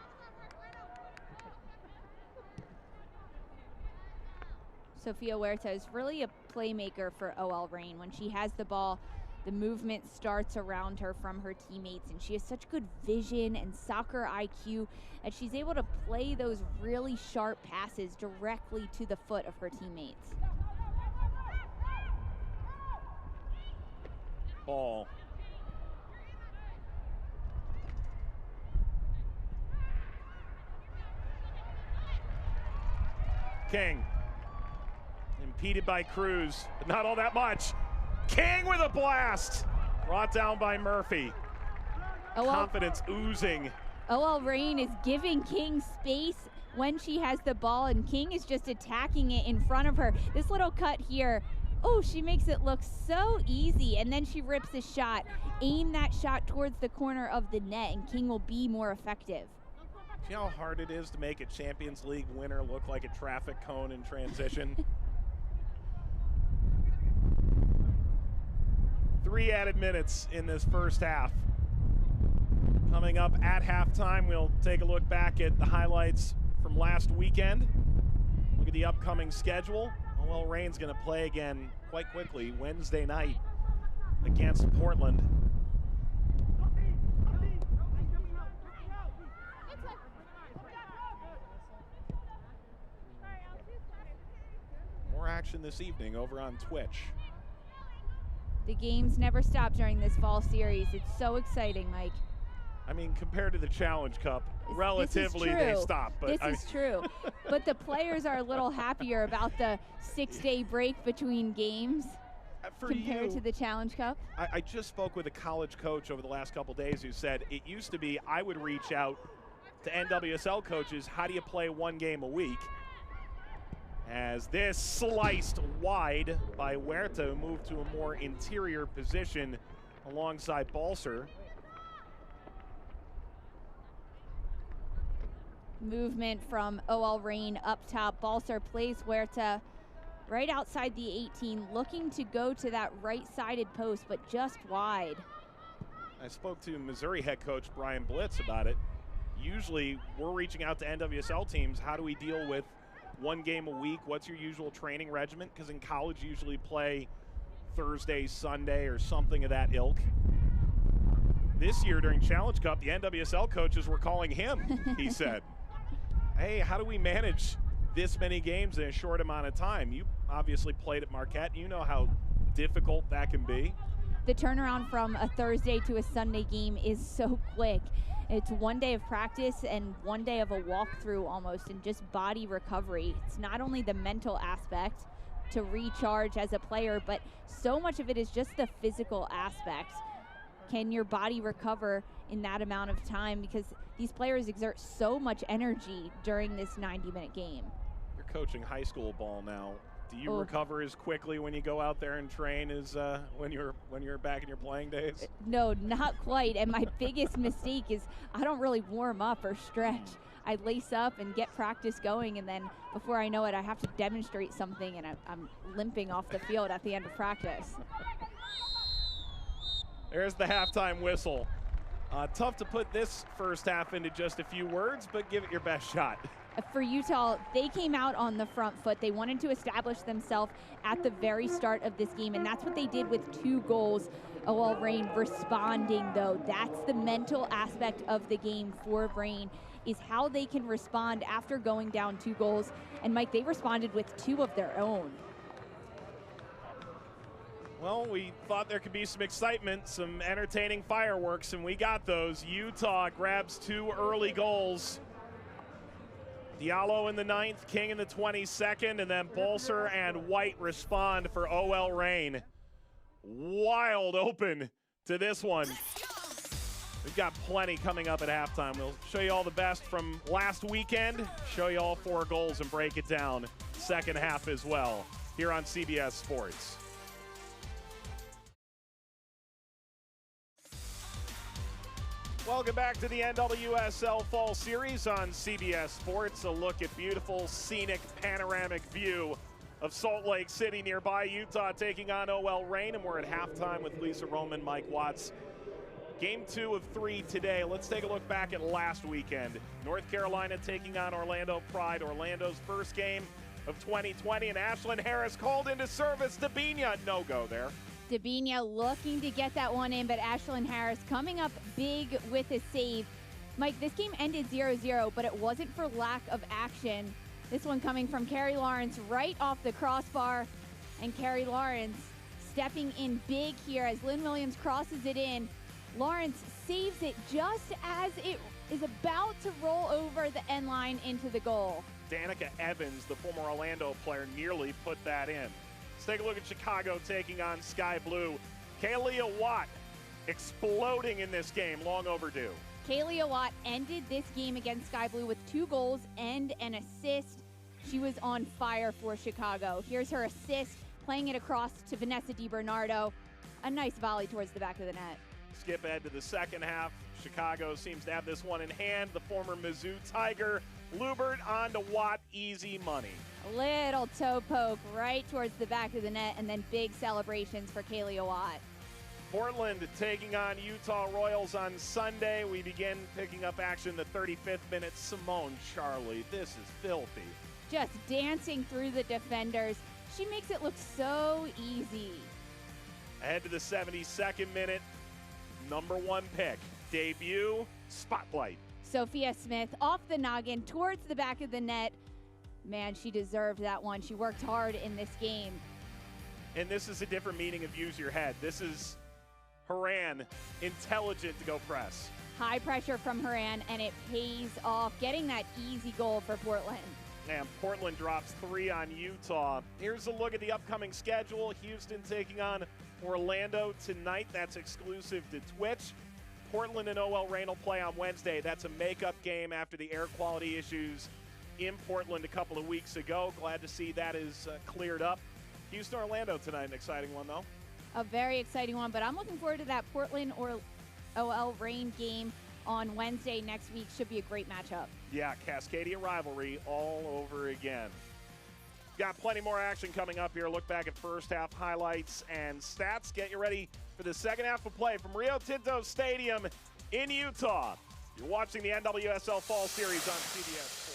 Sofia Huerta is really a playmaker for OL Reign. When she has the ball, the movement starts around her from her teammates, and she has such good vision and soccer IQ that she's able to play those really sharp passes directly to the foot of her teammates. Ball. King impeded by Cruz, but not all that much. King with a blast, brought down by Murphy. Confidence oozing. OL Reign is giving King space when she has the ball, and King is just attacking it in front of her. This little cut here, oh, she makes it look so easy, and then she rips a shot. Aim that shot towards the corner of the net, and King will be more effective. See how hard it is to make a Champions League winner look like a traffic cone in transition? 3 added minutes in this first half. Coming up at halftime, we'll take a look back at the highlights from last weekend. Look at the upcoming schedule. OL Reign's going to play again quite quickly Wednesday night against Portland. More action this evening over on Twitch. The games never stop during this fall series. It's so exciting, Mike. I mean, compared to the Challenge Cup, relatively they stop. But this is true. But the players are a little happier about the 6-day break between games compared to the Challenge Cup. I just spoke with a college coach over the last couple days who said it used to be I would reach out to NWSL coaches, how do you play 1 game a week? As this sliced wide by Huerta, moved to a more interior position alongside Balser. Movement from OL Reign up top. Balser plays Huerta right outside the 18, looking to go to that right-sided post, but just wide. I spoke to Missouri head coach Brian Blitz about it. Usually we're reaching out to NWSL teams. How do we deal with 1 game a week? What's your usual training regimen? Because in college you usually play Thursday, Sunday, or something of that ilk. This year during Challenge Cup, the NWSL coaches were calling him, he said. Hey, how do we manage this many games in a short amount of time? You obviously played at Marquette. You know how difficult that can be. The turnaround from a Thursday to a Sunday game is so quick. It's 1 day of practice and 1 day of a walkthrough almost, and just body recovery. It's not only the mental aspect to recharge as a player, but so much of it is just the physical aspect. Can your body recover in that amount of time? Because these players exert so much energy during this 90-minute game. You're coaching high school ball now. Do you recover as quickly when you go out there and train as when you're back in your playing days? No, not quite. And my biggest mistake is I don't really warm up or stretch. I lace up and get practice going, and then before I know it, I have to demonstrate something, and I'm limping off the field at the end of practice. There's the halftime whistle. Tough to put this first half into just a few words, but give it your best shot. For Utah, they came out on the front foot. They wanted to establish themselves at the very start of this game, and that's what they did with 2 goals. OL Reign responding, though. That's the mental aspect of the game for Reign, is how they can respond after going down 2 goals. And, Mike, they responded with 2 of their own. Well, we thought there could be some excitement, some entertaining fireworks, and we got those. Utah grabs 2 early goals. Diallo in the 9th, King in the 22nd, and then Balser and White respond for OL Reign. Wild open to this one. We've got plenty coming up at halftime. We'll show you all the best from last weekend, show you all 4 goals and break it down second half as well here on CBS Sports. Welcome back to the NWSL Fall Series on CBS Sports. A look at beautiful, scenic, panoramic view of Salt Lake City nearby. Utah taking on OL Reign, and we're at halftime with Lisa Roman, Mike Watts. Game 2 of 3 today. Let's take a look back at last weekend. North Carolina taking on Orlando Pride. Orlando's first game of 2020, and Ashlyn Harris called into service. Debinha, no-go there. Debinha looking to get that one in, but Ashlyn Harris coming up big with a save. Mike, this game ended 0-0, but it wasn't for lack of action. This one coming from Carrie Lawrence right off the crossbar, and Carrie Lawrence stepping in big here as Lynn Williams crosses it in. Lawrence saves it just as it is about to roll over the end line into the goal. Danica Evans, the former Orlando player, nearly put that in. Let's take a look at Chicago taking on Sky Blue. Kalia Watt exploding in this game, long overdue. Kalia Watt ended this game against Sky Blue with 2 goals and an assist. She was on fire for Chicago. Here's her assist, playing it across to Vanessa DiBernardo. A nice volley towards the back of the net. Skip ahead to the second half. Chicago seems to have this one in hand. The former Mizzou Tiger, Lubert on to Watt, easy money. A little toe poke right towards the back of the net, and then big celebrations for Kalia Watt. Portland taking on Utah Royals on Sunday. We begin picking up action the 35th minute. Simone Charlie, this is filthy. Just dancing through the defenders. She makes it look so easy. Ahead to the 72nd minute. Number 1 pick. Debut, spotlight. Sophia Smith off the noggin towards the back of the net. Man, she deserved that one. She worked hard in this game. And this is a different meaning of use your head. This is Haran, intelligent to go press. High pressure from Haran, and it pays off, getting that easy goal for Portland. And Portland drops 3 on Utah. Here's a look at the upcoming schedule. Houston taking on Orlando tonight. That's exclusive to Twitch. Portland and OL Reign will play on Wednesday. That's a makeup game after the air quality issues in Portland a couple of weeks ago. Glad to see that is cleared up. Houston, Orlando tonight, an exciting one though. A very exciting one, but I'm looking forward to that Portland or OL Reign game on Wednesday next week. Should be a great matchup. Yeah, Cascadia rivalry all over again. Got plenty more action coming up here. Look back at first half highlights and stats. Get you ready for the second half of play from Rio Tinto Stadium in Utah. You're watching the NWSL Fall Series on CBS Sports.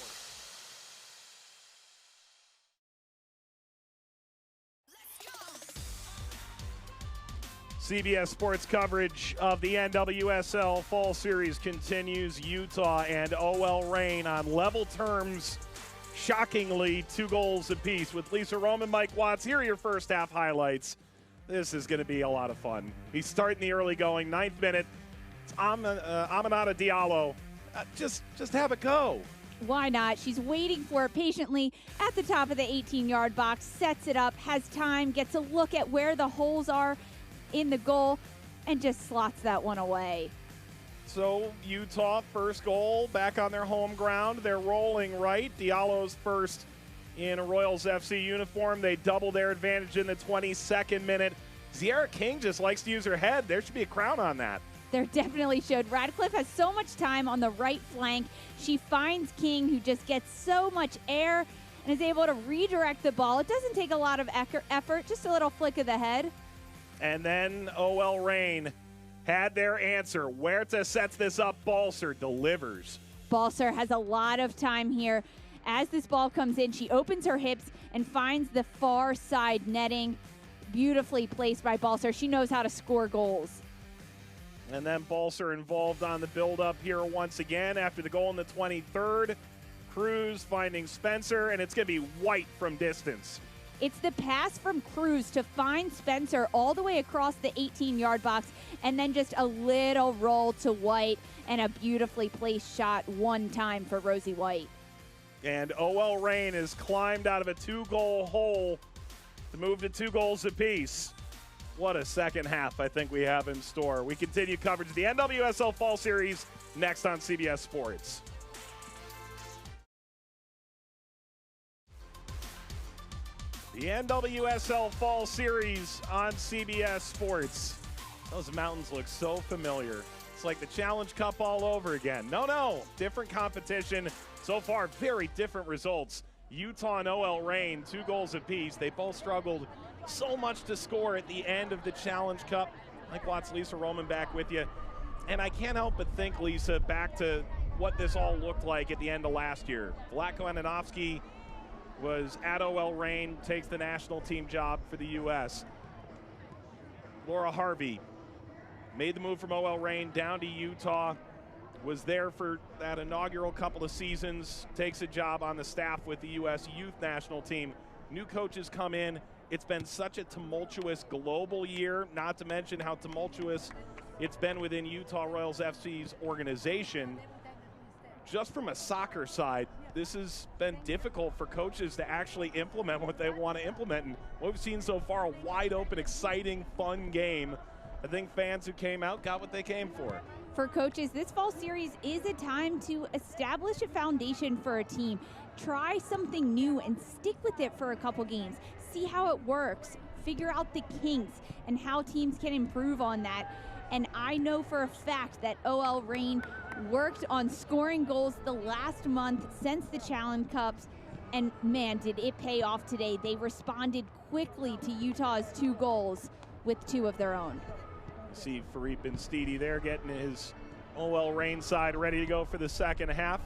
CBS Sports coverage of the NWSL Fall Series continues. Utah and OL Reign on level terms. Shockingly, 2 goals apiece with Lisa Roman, Mike Watts. Here are your first half highlights. This is going to be a lot of fun. He's starting the early going, 9th minute. It's Aminata Diallo. Just have it go. Why not? She's waiting for it patiently at the top of the 18-yard box, sets it up, has time, gets a look at where the holes are in the goal, and just slots that one away. So Utah, first goal, back on their home ground. They're rolling right. Diallo's first in a Royals FC uniform. They double their advantage in the 22nd minute. Sierra King just likes to use her head. There should be a crown on that. There definitely should. Radcliffe has so much time on the right flank. She finds King, who just gets so much air and is able to redirect the ball. It doesn't take a lot of effort, just a little flick of the head. And then OL Reign had their answer. Huerta sets this up. Balser delivers. Balser has a lot of time here. As this ball comes in, she opens her hips and finds the far side netting. Beautifully placed by Balser. She knows how to score goals. And then Balser involved on the build-up here once again after the goal in the 23rd. Cruz finding Spencer, and it's going to be White from distance. It's the pass from Cruz to find Spencer all the way across the 18-yard box, and then just a little roll to White, and a beautifully placed shot one time for Rosie White. And OL Reign has climbed out of a 2-goal hole to move to 2 goals apiece. What a second half I think we have in store. We continue coverage of the NWSL Fall Series next on CBS Sports. The NWSL Fall Series on CBS Sports. Those mountains look so familiar. It's like the Challenge Cup all over again. No, different competition. So far, very different results. Utah and OL Reign, 2 goals apiece. They both struggled so much to score at the end of the Challenge Cup. Mike Watts, Lisa Roman back with you. And I can't help but think, Lisa, back to what this all looked like at the end of last year. Vlatko Ananovsky was at OL Reign, takes the national team job for the U.S. Laura Harvey made the move from OL Reign down to Utah, was there for that inaugural couple of seasons, takes a job on the staff with the U.S. youth national team. New coaches come in. It's been such a tumultuous global year, not to mention how tumultuous it's been within Utah Royals FC's organization. Just from a soccer side, this has been difficult for coaches to actually implement what they want to implement. And what we've seen so far, a wide open, exciting, fun game. I think fans who came out got what they came for. For coaches, this fall series is a time to establish a foundation for a team. Try something new and stick with it for a couple games. See how it works. Figure out the kinks and how teams can improve on that. And I know for a fact that OL Reign worked on scoring goals the last month since the Challenge Cups, and man, did it pay off today. They responded quickly to Utah's 2 goals with 2 of their own. See Fareed Benstiti there getting his OL Reign side ready to go for the second half.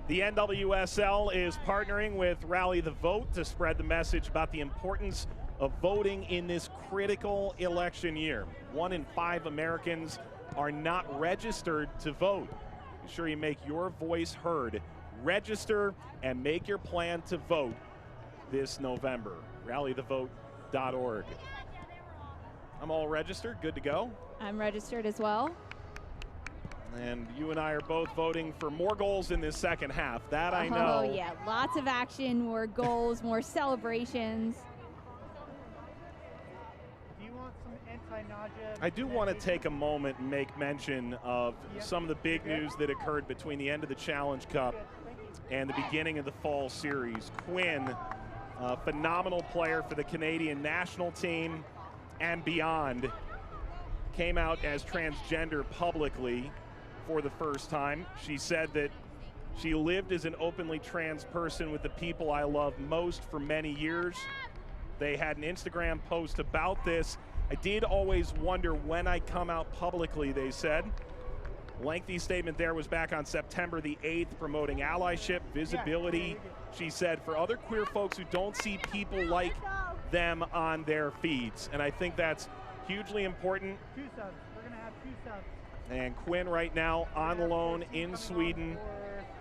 The NWSL is partnering with Rally the Vote to spread the message about the importance of voting in this critical election year. 1 in 5 Americans are not registered to vote. Be sure you make your voice heard. Register and make your plan to vote this November. RallyTheVote.org. I'm all registered, good to go. I'm registered as well. And you and I are both voting for more goals in this second half. That I know. Oh yeah, lots of action, more goals, more celebrations. I do want to take a moment and make mention of some of the big news that occurred between the end of the Challenge Cup and the beginning of the fall series. Quinn, a phenomenal player for the Canadian national team and beyond, came out as transgender publicly for the first time. She said that she lived as an openly trans person with the people I love most for many years. They had an Instagram post about this. I did always wonder when I come out publicly, they said. Lengthy statement there was back on September the 8th, promoting allyship, visibility. She said, for other queer folks who don't see people like them on their feeds. And I think that's hugely important. 2 subs. We're going to have 2 subs. And Quinn right now on loan in Sweden.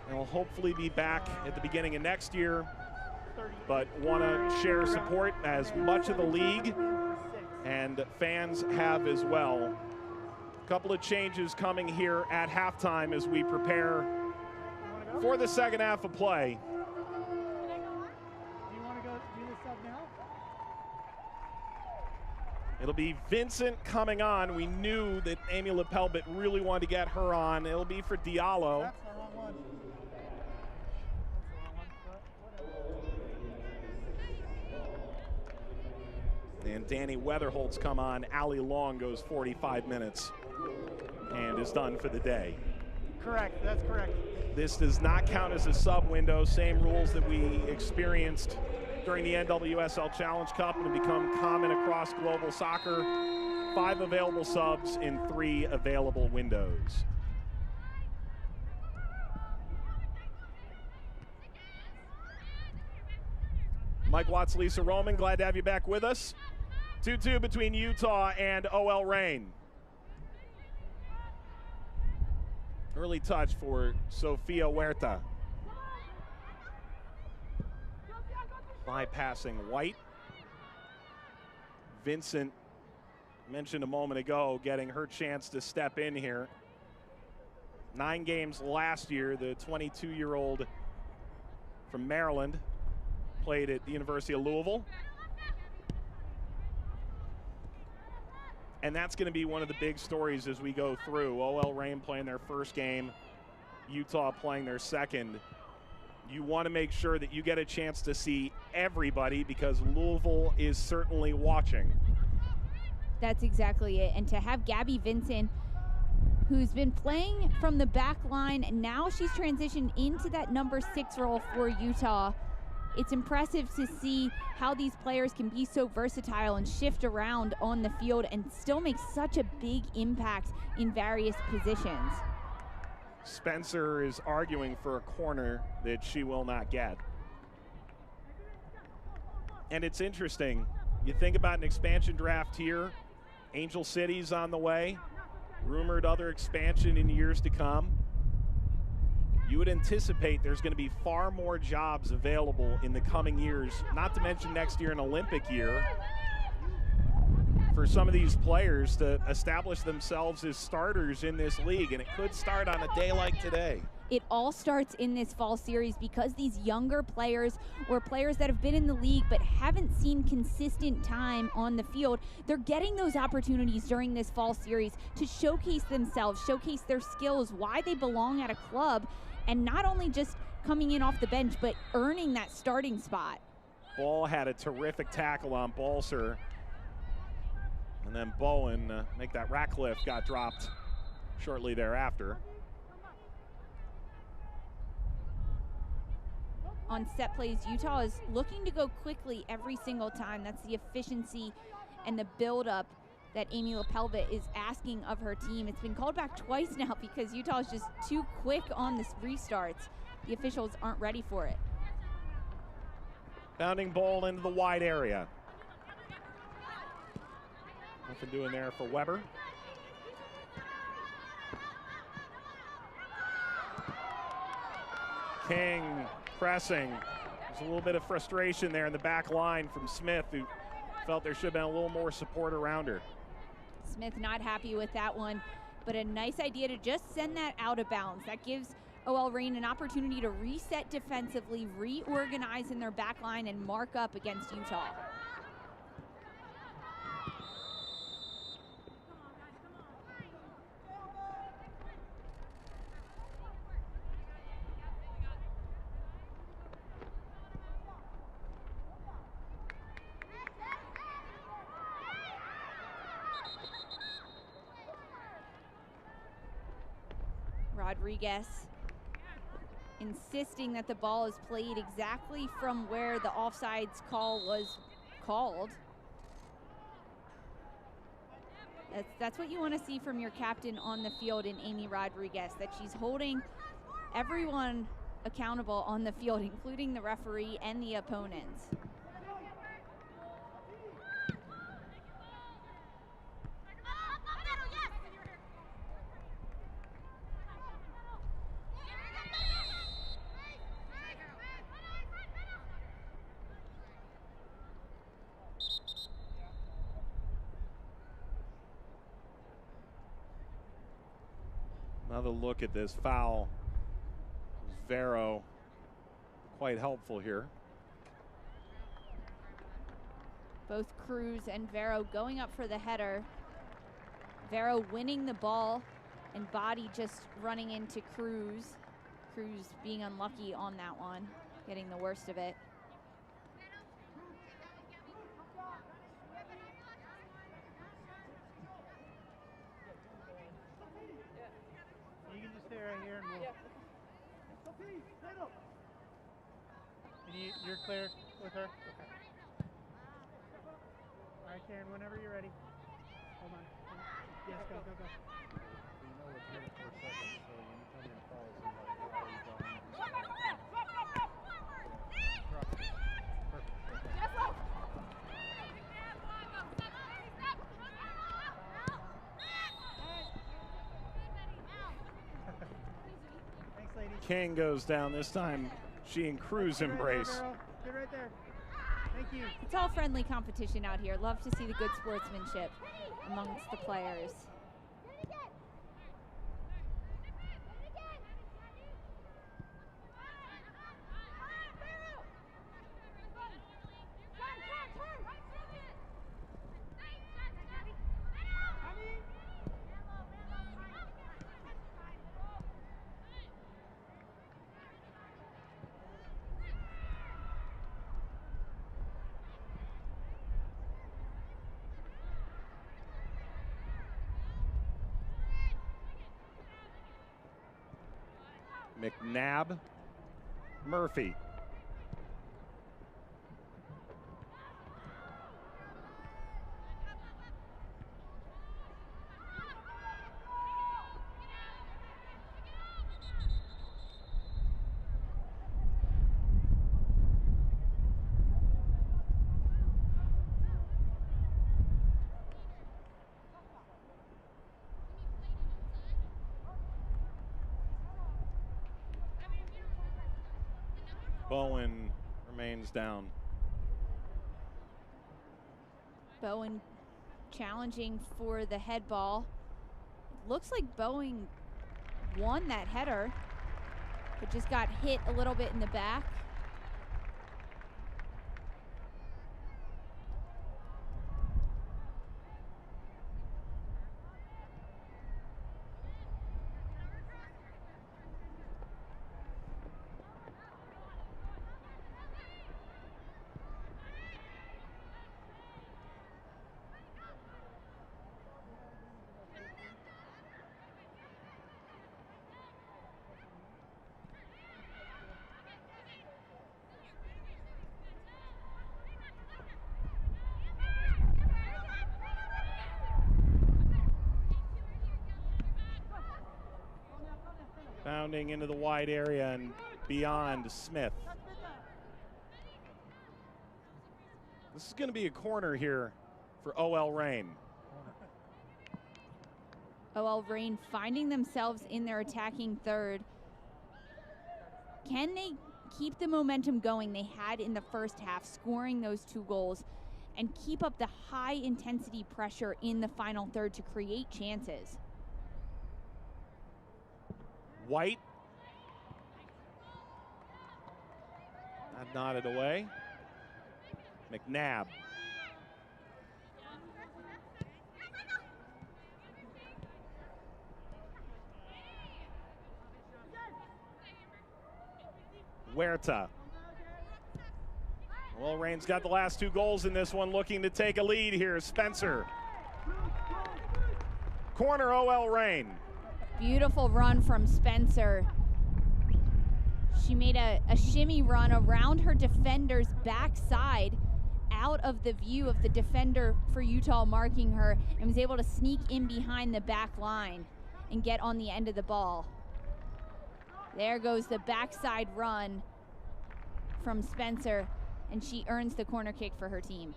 And will hopefully be back at the beginning of next year. But want to share support as much of the league and fans have as well. A couple of changes coming here at halftime as we prepare for the second half of play. Do you want to go do the sub now? It'll be Vincent coming on. We knew that Amy Lepelbit really wanted to get her on. It'll be for Diallo. That's the wrong one. And Danny Weatherholt's come on. Allie Long goes 45 minutes and is done for the day. Correct, that's correct. This does not count as a sub window. Same rules that we experienced during the NWSL Challenge Cup and become common across global soccer. 5 available subs in 3 available windows. Mike Watts, Lisa Roman, glad to have you back with us. 2-2 between Utah and OL Reign. Early touch for Sofia Huerta. Bypassing White. Vincent mentioned a moment ago getting her chance to step in here. 9 games last year, the 22-year-old from Maryland played at the University of Louisville. And that's going to be one of the big stories as we go through. OL Reign playing their first game, Utah playing their second. You want to make sure that you get a chance to see everybody because Louisville is certainly watching. That's exactly it. And to have Gabby Vincent, who's been playing from the back line, and now she's transitioned into that number 6 role for Utah. It's impressive to see how these players can be so versatile and shift around on the field and still make such a big impact in various positions. Spencer is arguing for a corner that she will not get. And it's interesting. You think about an expansion draft here. Angel City's on the way. Rumored other expansion in years to come. You would anticipate there's going to be far more jobs available in the coming years, not to mention next year an Olympic year, for some of these players to establish themselves as starters in this league, and it could start on a day like today. It all starts in this fall series because these younger players or players that have been in the league but haven't seen consistent time on the field, they're getting those opportunities during this fall series to showcase themselves, showcase their skills, why they belong at a club, and not only just coming in off the bench, but earning that starting spot. Ball had a terrific tackle on Balser. And then Bowen, make that Ratcliffe, got dropped shortly thereafter. On set plays, Utah is looking to go quickly every single time. That's the efficiency and the build-up that Amy LaPelvet is asking of her team. It's been called back twice now because Utah is just too quick on the restarts. The officials aren't ready for it. Bounding ball into the wide area. Nothing doing there for Weber. King pressing. There's a little bit of frustration there in the back line from Smith, who felt there should have been a little more support around her. Smith not happy with that one, but a nice idea to just send that out of bounds. That gives OL Reign an opportunity to reset defensively, reorganize in their back line, and mark up against Utah. Rodriguez insisting that the ball is played exactly from where the offsides call was called. That's what you want to see from your captain on the field in Amy Rodriguez, that she's holding everyone accountable on the field, including the referee and the opponents. Another look at this foul. Vero quite helpful here. Both Cruz and Vero going up for the header. Vero winning the ball and body just running into Cruz. Cruz being unlucky on that one, getting the worst of it. You can just stay right here and we'll... And you're clear with her? Okay. All right, Karen, whenever you're ready. Hold on. Yes, go, go, go. You know it's here for a second, so when you come in and follow somebody, you're always going. Thanks, lady. King goes down this time. She and Cruz Stay right embrace. there, girl. Stay right there. Thank you. It's all friendly competition out here. Love to see the good sportsmanship amongst the players. McNabb, Murphy. Bowen remains down. Bowen challenging for the head ball. Looks like Bowen won that header. but just got hit a little bit in the back. Bounding into the wide area and beyond Smith. This is going to be a corner here for OL Reign. OL Reign finding themselves in their attacking third. Can they keep the momentum going they had in the first half, scoring those 2 goals, and keep up the high intensity pressure in the final third to create chances? White. That nodded away. McNabb. Huerta. Well, Reigns got the last 2 goals in this one, looking to take a lead here. Spencer. Corner OL Reign. Beautiful run from Spencer. She made a shimmy run around her defender's backside, out of the view of the defender for Utah marking her, and was able to sneak in behind the back line and get on the end of the ball. There goes the backside run from Spencer, and she earns the corner kick for her team.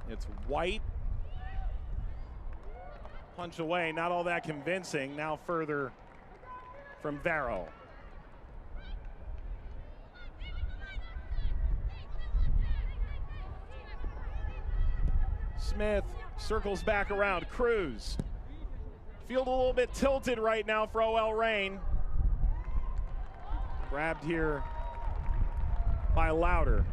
It's White. Punch away, not all that convincing. Now further from Varro. Smith circles back around. Cruz. Field a little bit tilted right now for OL Reign. Grabbed here by Louder.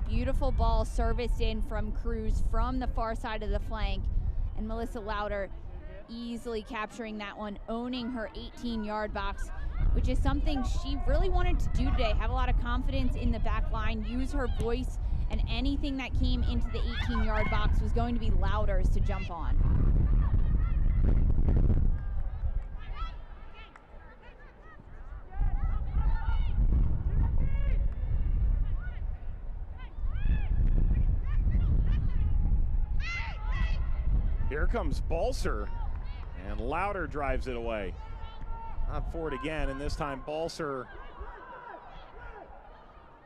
Beautiful ball serviced in from Cruz from the far side of the flank, and Melissa Louder easily capturing that one, owning her 18-yard box, which is something she really wanted to do today. Have a lot of confidence in the back line, use her voice, and anything that came into the 18-yard box was going to be Louder's to jump on. Here comes Balser, and Louder drives it away. Not forward again, and this time Balser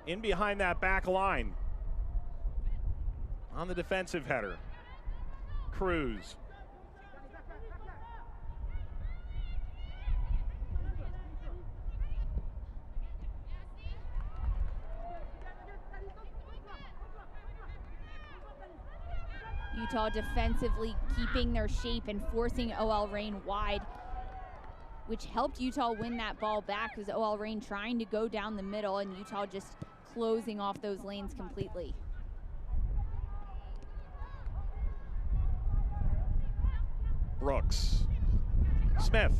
in behind that back line on the defensive header. Cruz. Utah defensively keeping their shape and forcing OL Reign wide, which helped Utah win that ball back, as OL Reign trying to go down the middle and Utah just closing off those lanes completely. Brooks. Smith.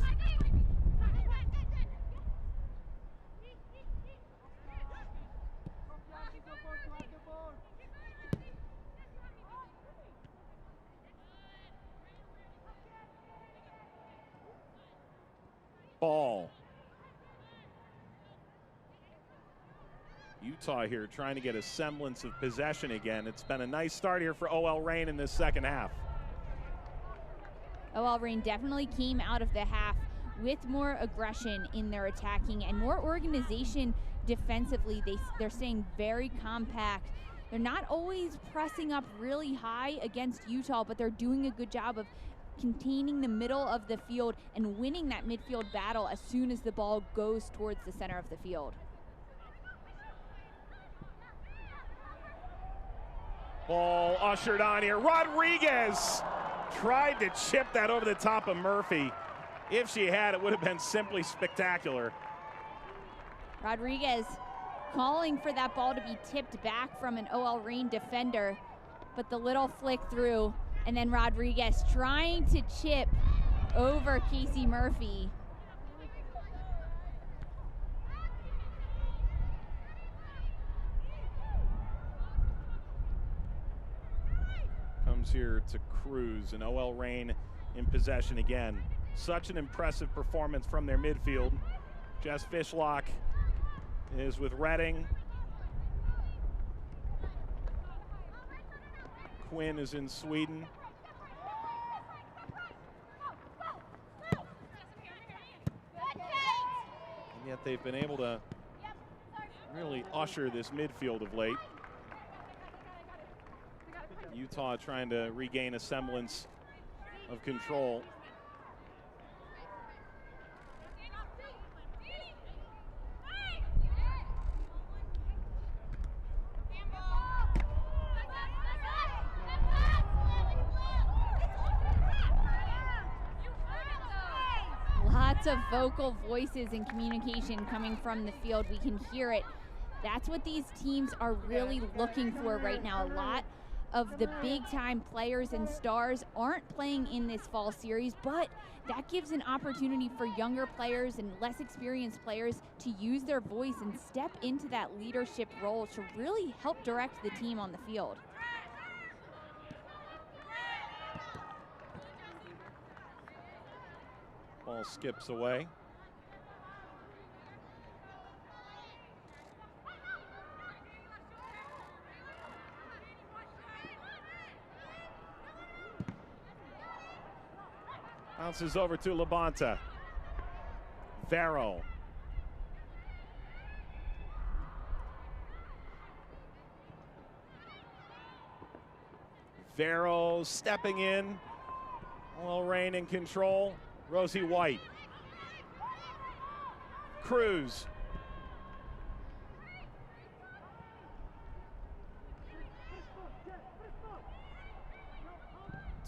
Ball. Utah here trying to get a semblance of possession again. It's been a nice start here for OL Reign in this second half. OL Reign definitely came out of the half with more aggression in their attacking and more organization defensively. They're staying very compact. They're not always pressing up really high against Utah, but they're doing a good job of containing the middle of the field and winning that midfield battle as soon as the ball goes towards the center of the field. Ball ushered on here. Rodriguez tried to chip that over the top of Murphy. If she had, it would have been simply spectacular. Rodriguez calling for that ball to be tipped back from an OL Reign defender, but the little flick through, and then Rodriguez trying to chip over Casey Murphy. Comes here to Cruz, and OL Reign in possession again. Such an impressive performance from their midfield. Jess Fishlock is with Reading. Quinn is in Sweden. And yet they've been able to really usher this midfield of late. Utah trying to regain a semblance of control. Lots of vocal voices and communication coming from the field. We can hear it. That's what these teams are really looking for right now. A lot of the big-time players and stars aren't playing in this fall series, but that gives an opportunity for younger players and less experienced players to use their voice and step into that leadership role to really help direct the team on the field. Ball skips away. Bounces over to Labonta. Vero. Vero stepping in. OL Reign in control. Rosie White. Cruz.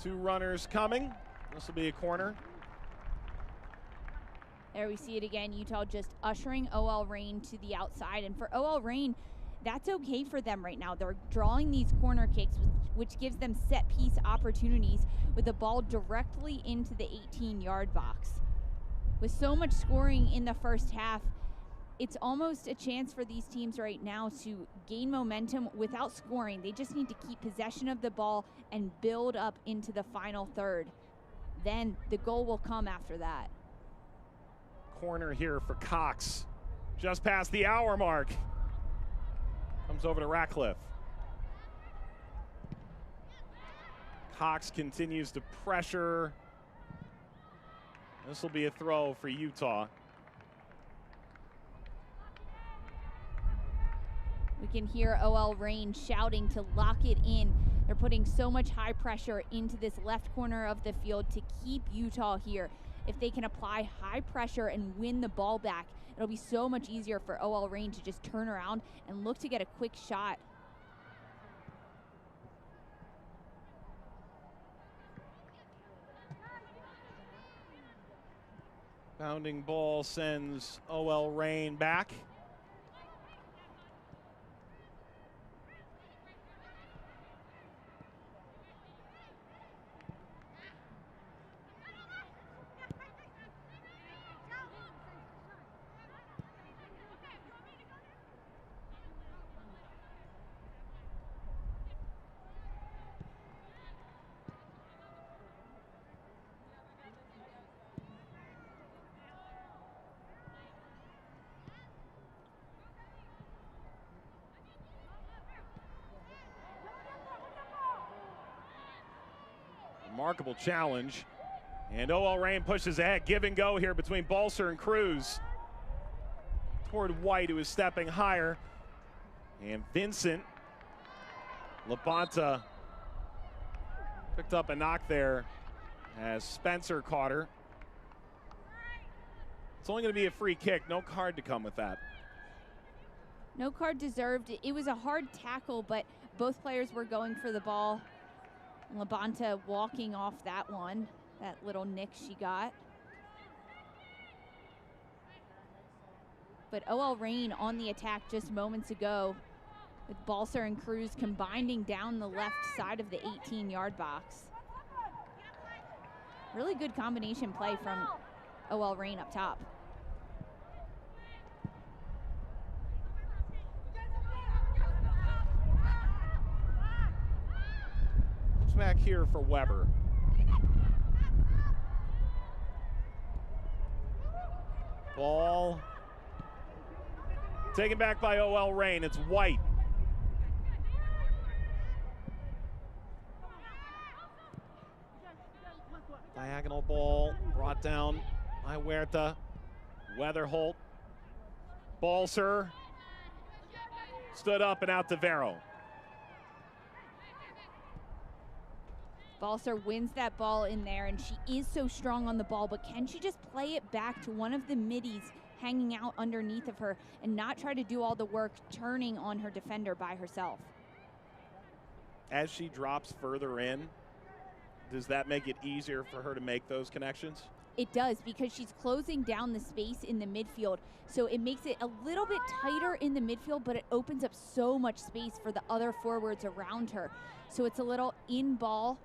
Two runners coming. This will be a corner. There we see it again. Utah just ushering OL Reign to the outside. And for OL Reign, that's okay for them right now. They're drawing these corner kicks, which gives them set piece opportunities with the ball directly into the 18-yard box. With so much scoring in the first half, it's almost a chance for these teams right now to gain momentum without scoring. They just need to keep possession of the ball and build up into the final third. Then the goal will come after that. Corner here for Cox. Just past the hour mark. Comes over to Ratcliffe. Cox continues to pressure. This will be a throw for Utah. We can hear OL Reign shouting to lock it in. They're putting so much high pressure into this left corner of the field to keep Utah here. If they can apply high pressure and win the ball back, it'll be so much easier for OL Reign to just turn around and look to get a quick shot. Bounding ball sends OL Reign back. Remarkable challenge. And OL Reign pushes ahead. Give and go here between Balser and Cruz. Toward White, who is stepping higher. And Vincent. Labonta picked up a knock there as Spencer caught her. It's only going to be a free kick. No card to come with that. No card deserved. It was a hard tackle, but both players were going for the ball. Labonta walking off that one, that little nick she got. But OL Reign on the attack just moments ago, with Balser and Cruz combining down the left side of the 18-yard box. Really good combination play from OL Reign up top. Back here for Weber. Ball taken back by OL Reign. It's White. Diagonal ball brought down by Huerta. Weatherholt. Balser stood up and out to Vero. Balser wins that ball in there, and she is so strong on the ball, but can she just play it back to one of the middies hanging out underneath of her and not try to do all the work turning on her defender by herself? As she drops further in, does that make it easier for her to make those connections? It does, because she's closing down the space in the midfield, so it makes it a little bit tighter in the midfield, but it opens up so much space for the other forwards around her. So it's a little in ball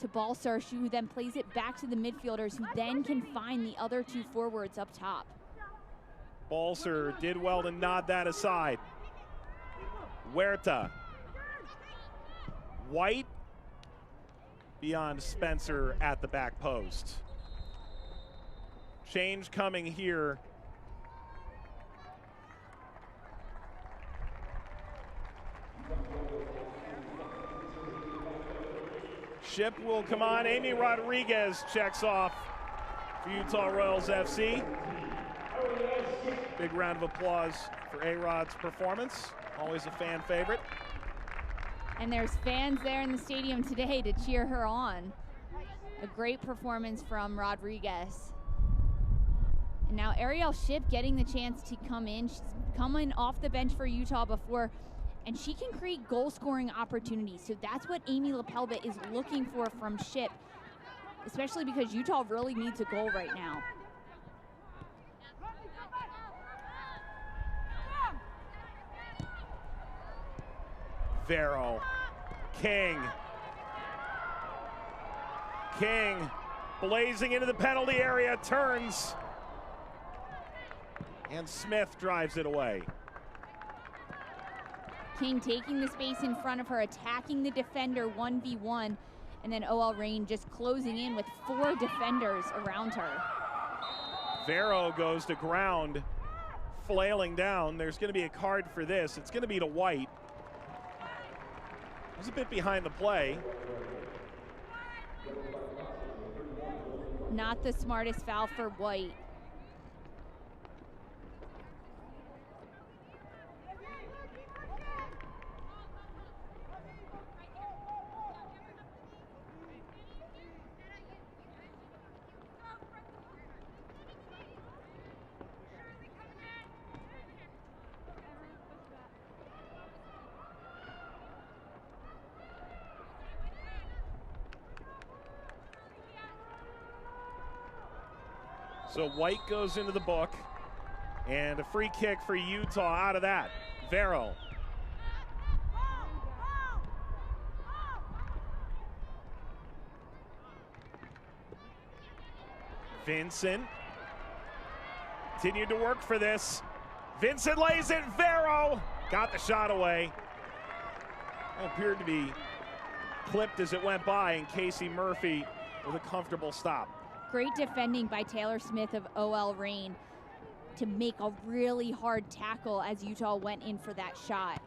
to Balser, who then plays it back to the midfielders, who then can find the other two forwards up top. Balser did well to nod that aside. Huerta. White beyond Spencer at the back post. Change coming here. Ship will come on. Amy Rodriguez checks off for Utah Royals FC. Big round of applause for A-Rod's performance. Always a fan favorite. And there's fans there in the stadium today to cheer her on. A great performance from Rodriguez. And now Ariel Ship getting the chance to come in. She's coming off the bench for Utah before, and she can create goal-scoring opportunities. So that's what Amy Lapelba is looking for from Ship, especially because Utah really needs a goal right now. Vero. King blazing into the penalty area, turns, and Smith drives it away. King taking the space in front of her, attacking the defender 1v1, and then OL Reign just closing in with 4 defenders around her. Vero goes to ground, flailing down. There's going to be a card for this. It's going to be to White. It was a bit behind the play. Not the smartest foul for White. So White goes into the book, and a free kick for Utah out of that. Vero. Vincent continued to work for this. Vincent lays it. Vero got the shot away. Appeared to be clipped as it went by, and Casey Murphy with a comfortable stop. Great defending by Taylor Smith of OL Reign to make a really hard tackle as Utah went in for that shot.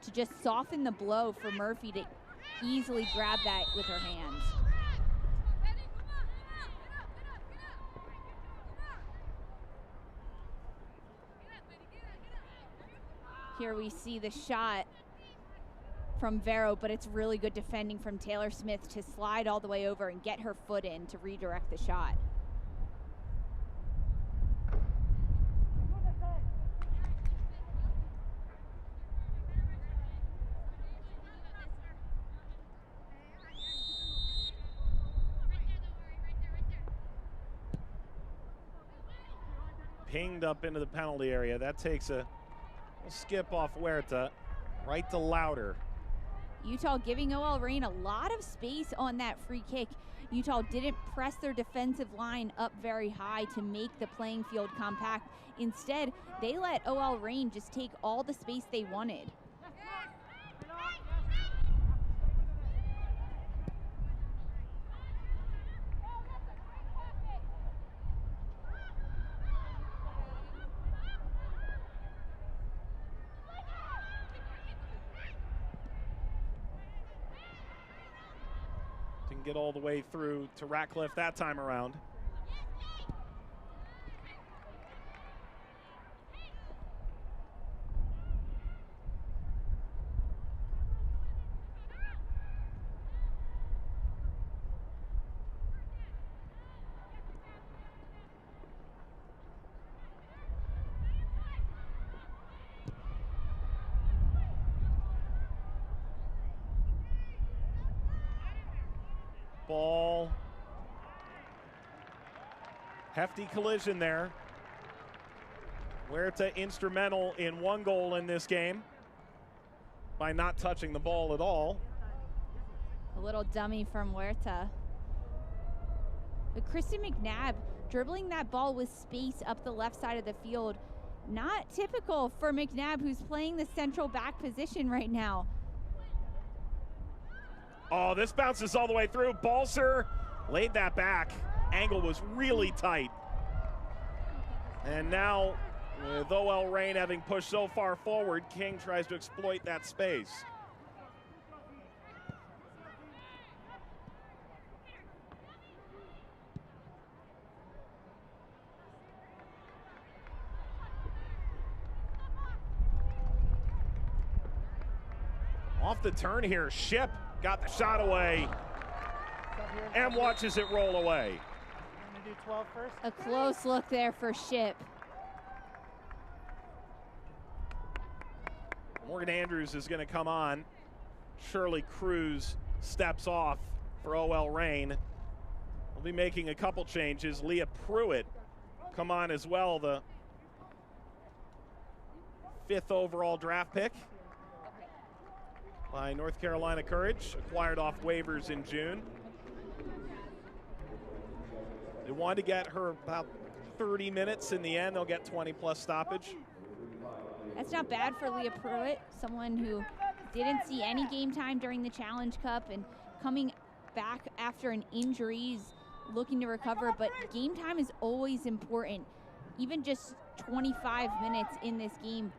To just soften the blow for Murphy to easily grab that with her hands. Here we see the shot from Vero, but it's really good defending from Taylor Smith to slide all the way over and get her foot in to redirect the shot. Pinged up into the penalty area. That takes a skip off Huerta, right to Louder. Utah giving OL Reign a lot of space on that free kick. Utah didn't press their defensive line up very high to make the playing field compact. Instead, they let OL Reign just take all the space they wanted. Didn't get all the way through to Ratcliffe that time around. Ball. Hefty collision there. Huerta instrumental in one goal in this game by not touching the ball at all. A little dummy from Huerta. But Kristen McNabb dribbling that ball with space up the left side of the field. Not typical for McNabb, who's playing the central back position right now. Oh, this bounces all the way through. Balser laid that back. Angle was really tight. And now, with OL Reign having pushed so far forward, King tries to exploit that space. Off the turn here, Ship got the shot away and watches it roll away. Do 12 first. A close look there for Ship. Morgan Andrews is going to come on. Shirley Cruz steps off for OL Reign. We'll be making a couple changes. Leah Pruitt come on as well, the 5th overall draft pick by North Carolina Courage, acquired off waivers in June. They wanted to get her about 30 minutes. In the end, they'll get 20-plus stoppage. That's not bad for Leah Pruitt, someone who didn't see any game time during the Challenge Cup and coming back after an injury, is looking to recover, but game time is always important. Even just 25 minutes in this game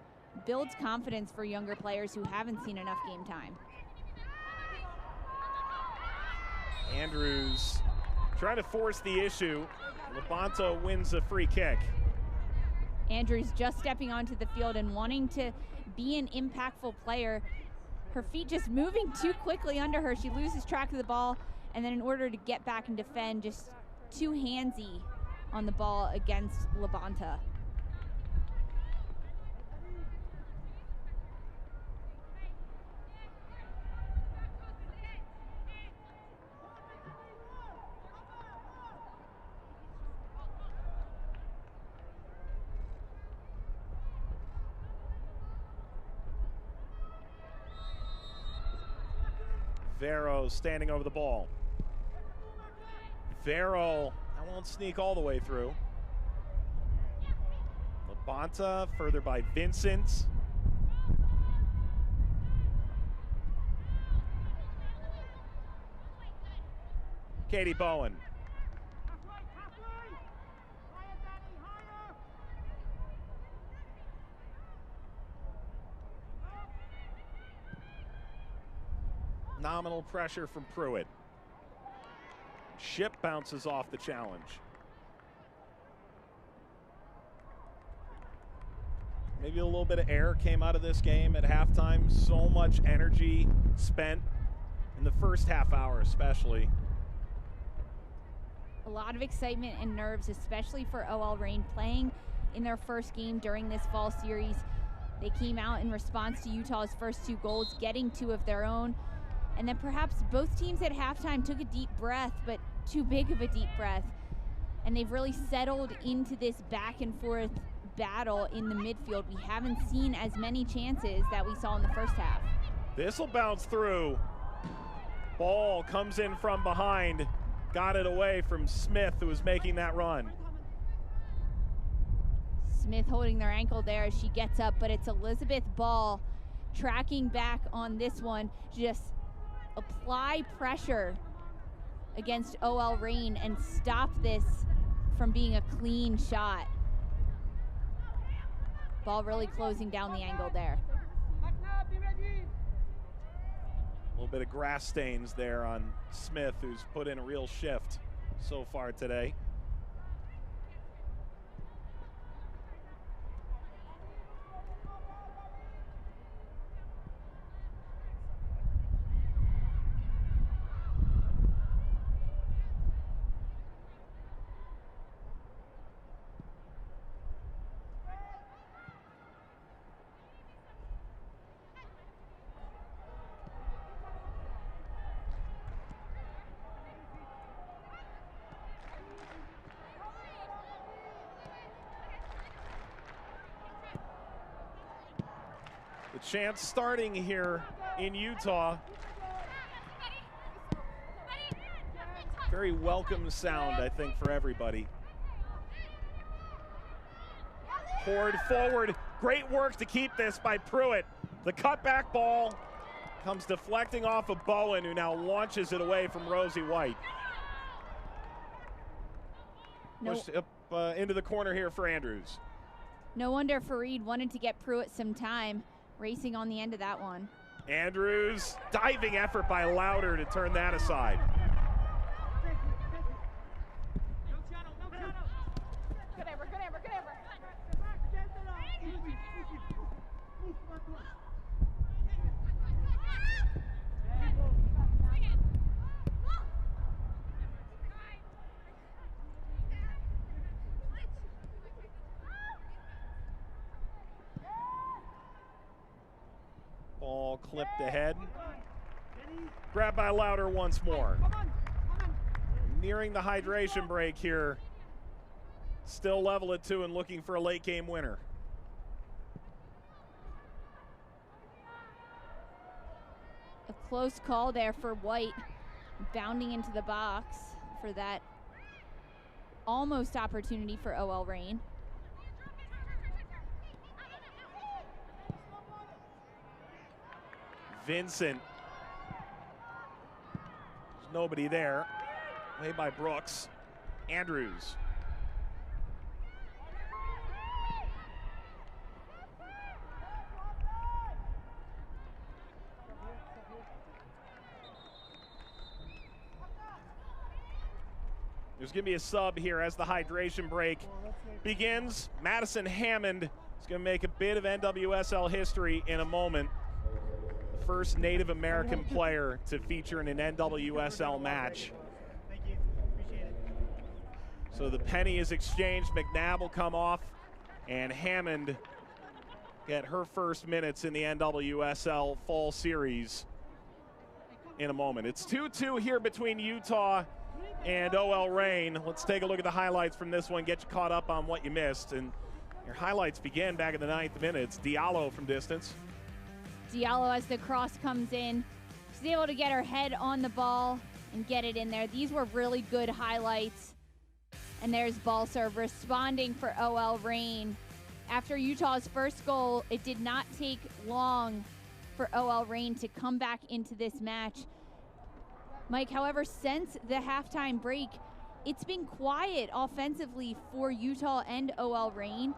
builds confidence for younger players who haven't seen enough game time. Andrews trying to force the issue. Labonta wins a free kick. Andrews just stepping onto the field and wanting to be an impactful player. Her feet just moving too quickly under her. She loses track of the ball, and then in order to get back and defend, just too handsy on the ball against Labonta. Vero standing over the ball. Vero, I won't sneak all the way through. Labonta further by Vincent. Katie Bowen. Nominal pressure from Pruitt. Ship bounces off the challenge. Maybe a little bit of air came out of this game at halftime. So much energy spent in the first half hour especially. A lot of excitement and nerves, especially for OL Reign, playing in their first game during this fall series. They came out in response to Utah's first 2 goals, getting 2 of their own. And then perhaps both teams at halftime took a deep breath, but too big of a deep breath. And they've really settled into this back and forth battle in the midfield. We haven't seen as many chances that we saw in the first half. This will bounce through. Ball comes in from behind. Got it away from Smith, who was making that run. Smith holding their ankle there as she gets up, but it's Elizabeth Ball tracking back on this one. Just apply pressure against OL Reign and stop this from being a clean shot. Ball really closing down the angle there. A little bit of grass stains there on Smith, who's put in a real shift so far today. The chance starting here in Utah. Very welcome sound, I think, for everybody. Poured forward. Great work to keep this by Pruitt. The cutback ball comes deflecting off of Bowen, who now launches it away from Rosie White. Pushed up into the corner here for Andrews. No wonder Fareed wanted to get Pruitt some time, racing on the end of that one. Andrews, diving effort by Louder to turn that aside. Ball clipped ahead. Grabbed by Louder once more. Nearing the hydration break here. Still level at 2 and looking for a late game winner. A close call there for White, bounding into the box for that almost opportunity for OL Reign. Vincent. There's nobody there. Way by Brooks. Andrews. There's going to be a sub here as the hydration break begins. Madison Hammond is going to make a bit of NWSL history in a moment. First Native American player to feature in an NWSL match. Thank you. Appreciate it. So the penny is exchanged. McNabb will come off, and Hammond get her first minutes in the NWSL Fall Series in a moment. It's 2-2 here between Utah and OL Reign. Let's take a look at the highlights from this one, get you caught up on what you missed. And your highlights begin back in the 9th minute. It's Diallo from distance. Diallo, as the cross comes in, she's able to get her head on the ball and get it in there. These were really good highlights. And there's ball serve responding for OL Reign. After Utah's first goal, it did not take long for OL Reign to come back into this match. Mike, however, since the halftime break, it's been quiet offensively for Utah and OL Reign.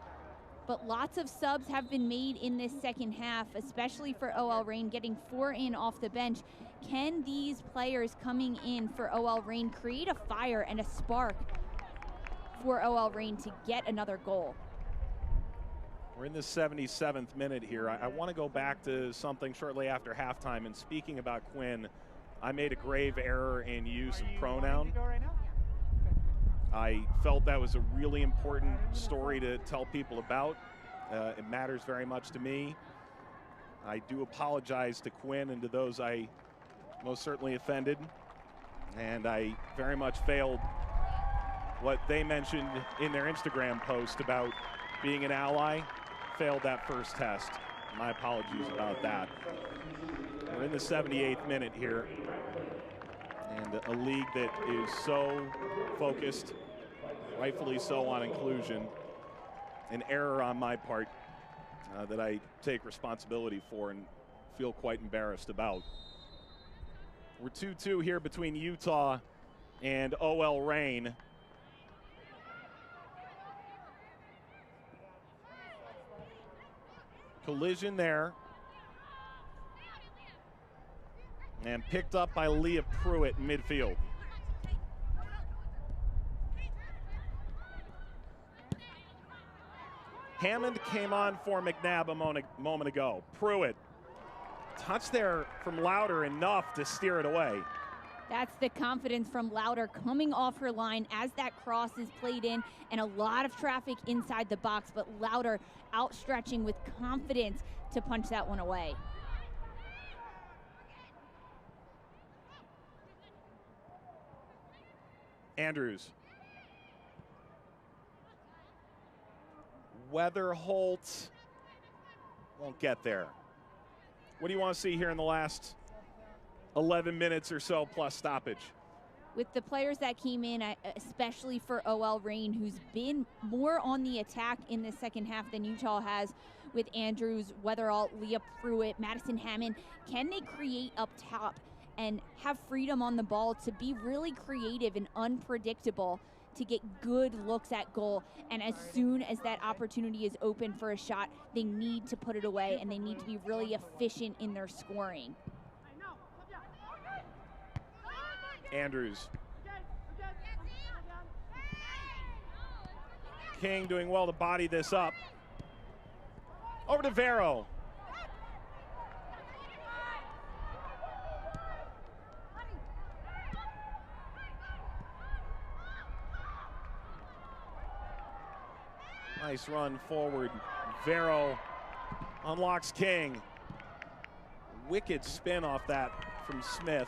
But lots of subs have been made in this second half, especially for OL Reign, getting 4 in off the bench. Can these players coming in for OL Reign create a fire and a spark for OL Reign to get another goal? We're in the 77th minute here. I want to go back to something shortly after halftime. And speaking about Quinn, I made a grave error in use of pronoun. I felt that was a really important story to tell people about. It matters very much to me. I do apologize to Quinn and to those I most certainly offended. And I very much failed what they mentioned in their Instagram post about being an ally. Failed that first test. My apologies about that. We're in the 78th minute here. And a league that is so focused, rightfully so, on inclusion. An error on my part that I take responsibility for and feel quite embarrassed about. We're 2-2 here between Utah and OL Reign. Collision there. And picked up by Leah Pruitt in midfield. Hammond came on for McNabb a moment ago. Pruitt, touch there from Louder, enough to steer it away. That's the confidence from Louder coming off her line as that cross is played in, and a lot of traffic inside the box, but Louder outstretching with confidence to punch that one away. Andrews. Weatherholt won't get there. What do you want to see here in the last 11 minutes or so plus stoppage? With the players that came in, especially for OL Reign, who's been more on the attack in the second half than Utah has, with Andrews, Weatherholt, Leah Pruitt, Madison Hammond, can they create up top and have freedom on the ball to be really creative and unpredictable to get good looks at goal? And as soon as that opportunity is open for a shot, they need to put it away, and they need to be really efficient in their scoring. Andrews. King doing well to body this up. Over to Vero. Nice run forward. Vero unlocks King. Wicked spin off that from Smith.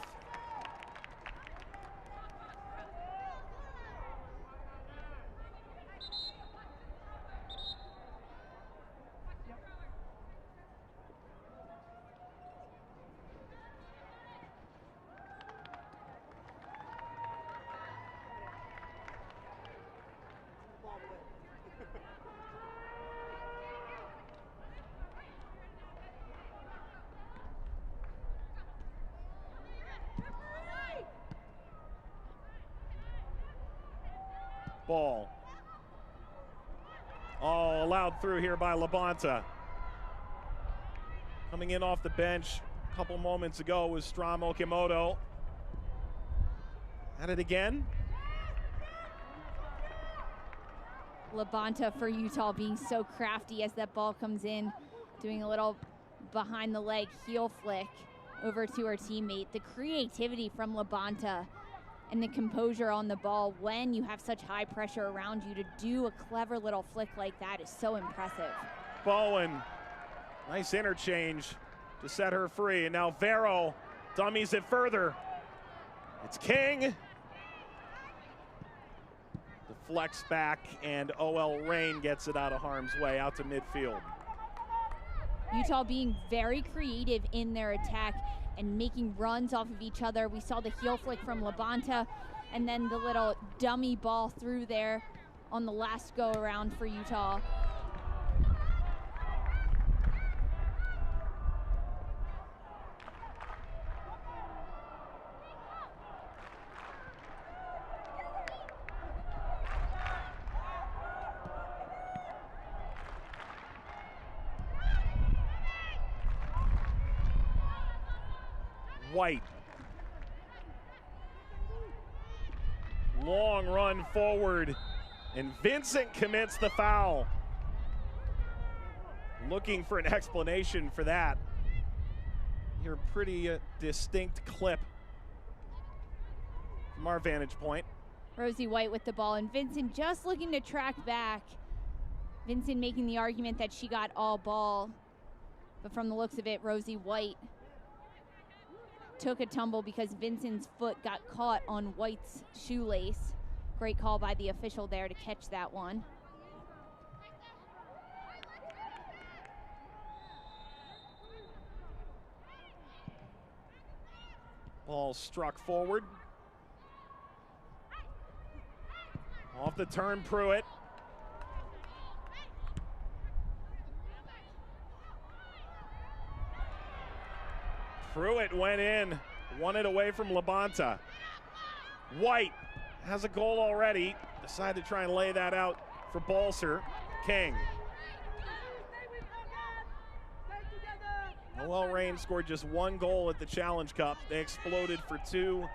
Ball. Oh, allowed through here by Labonta. Coming in off the bench a couple moments ago was Strom Okimoto. At it again. Labonta for Utah being so crafty as that ball comes in, doing a little behind the leg heel flick over to her teammate. The creativity from Labonta and the composure on the ball when you have such high pressure around you to do a clever little flick like that is so impressive. Bowen, nice interchange to set her free, and now Vero dummies it further. It's King. Deflects back, and OL Reign gets it out of harm's way, out to midfield. Utah being very creative in their attack and making runs off of each other. We saw the heel flick from Labonta, and then the little dummy ball through there on the last go around for Utah. White. Long run forward, and Vincent commits the foul. looking for an explanation for that. Hear a pretty distinct clip from our vantage point. Rosie White with the ball, and Vincent just looking to track back. Vincent making the argument that she got all ball, but from the looks of it, Rosie White took a tumble because Vincent's foot got caught on White's shoelace. Great call by the official there to catch that one. Ball struck forward. Off the turn, Pruitt. Pruitt went in, won it away from Labonta. White has a goal already. Decided to try and lay that out for Balser. King. OL Reign scored just one goal at the Challenge Cup. They exploded for two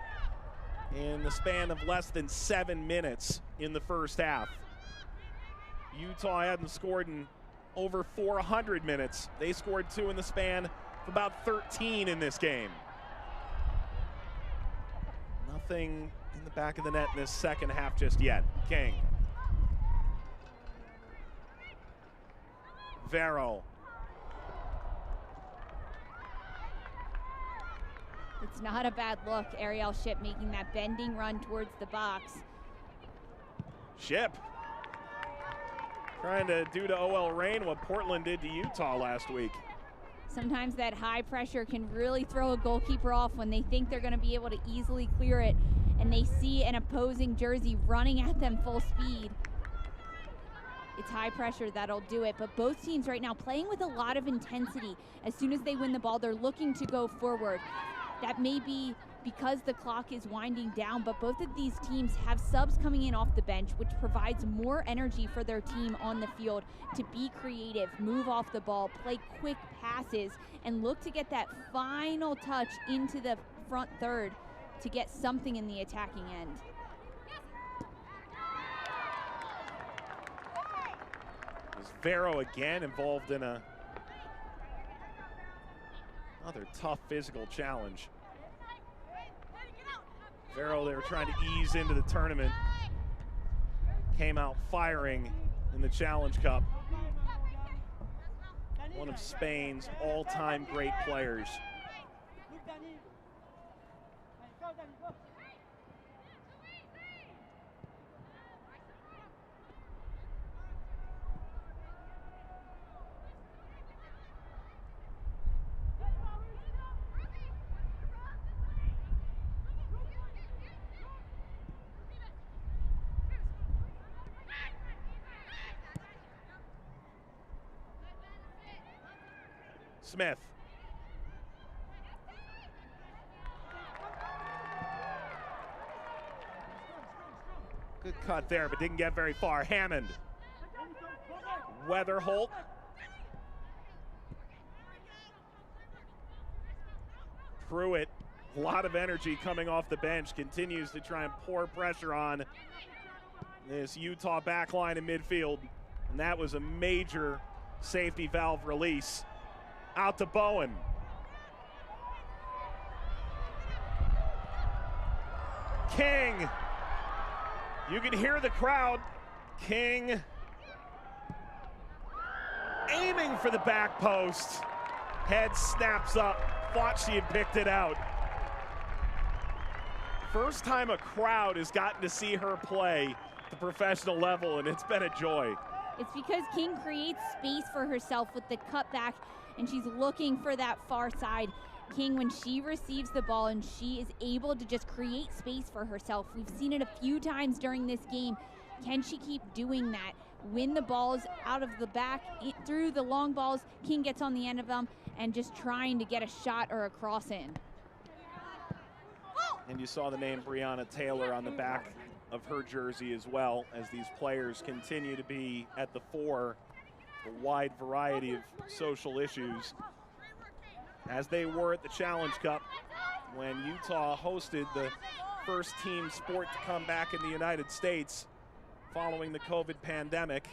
in the span of less than 7 minutes in the first half. Utah hadn't scored in over 400 minutes. They scored two in the span of about 13 in this game. Nothing in the back of the net in this second half just yet. King. Vero. It's not a bad look. Ariel Ship making that bending run towards the box. Ship trying to do to OL Reign what Portland did to Utah last week. Sometimes that high pressure can really throw a goalkeeper off when they think they're going to be able to easily clear it and they see an opposing jersey running at them full speed. It's high pressure that'll do it, but both teams right now playing with a lot of intensity. As soon as they win the ball, they're looking to go forward. That may be because the clock is winding down, but both of these teams have subs coming in off the bench, which provides more energy for their team on the field to be creative, move off the ball, play quick passes, and look to get that final touch into the front third to get something in the attacking end. Is Vero again involved in another tough physical challenge? Vero, they were trying to ease into the tournament, came out firing in the Challenge Cup. One of Spain's all-time great players. Smith. Good cut there, but didn't get very far. Hammond. Weatherholt. Pruitt, a lot of energy coming off the bench, continues to try and pour pressure on this Utah backline in midfield. And that was a major safety valve release. Out to Bowen. King. You can hear the crowd. King aiming for the back post. Head snaps up. Thought she had picked it out. First time a crowd has gotten to see her play at the professional level, and it's been a joy. It's because King creates space for herself with the cutback, and she's looking for that far side. King, when she receives the ball and she is able to just create space for herself, we've seen it a few times during this game. Can she keep doing that? Win the balls out of the back, through the long balls, King gets on the end of them and just trying to get a shot or a cross in. And you saw the name Breonna Taylor on the back of her jersey as well, as these players continue to be at the fore of a wide variety of social issues, as they were at the Challenge Cup when Utah hosted the first team sport to come back in the United States following the COVID pandemic.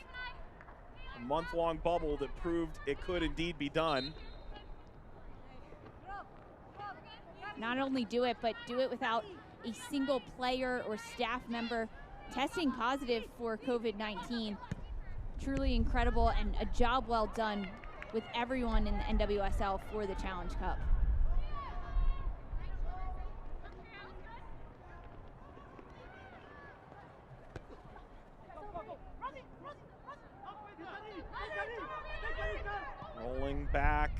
A month-long bubble that proved it could indeed be done. Not only do it, but do it without a single player or staff member testing positive for COVID-19. Truly incredible, and a job well done with everyone in the NWSL for the Challenge Cup. Rolling back,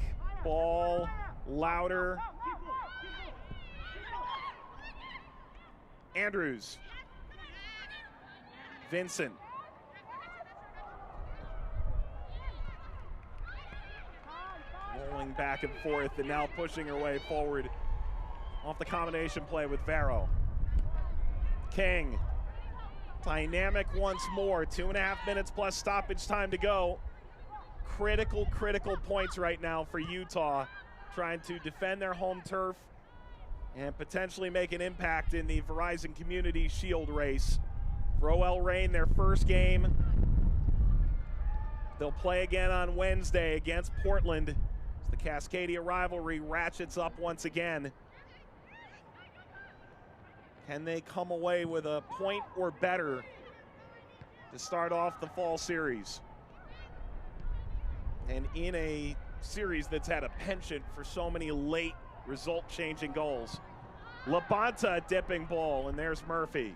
ball, Louder. Andrews. Vincent. Rolling back and forth and now pushing her way forward off the combination play with Vero. King. Dynamic once more. 2.5 minutes plus stoppage time to go. Critical points right now for Utah, trying to defend their home turf and potentially make an impact in the Verizon Community Shield race. For OL Reign, their first game. They'll play again on Wednesday against Portland as the Cascadia rivalry ratchets up once again. Can they come away with a point or better to start off the fall series? And in a series that's had a penchant for so many late result-changing goals. Labonta dipping ball, and there's Murphy.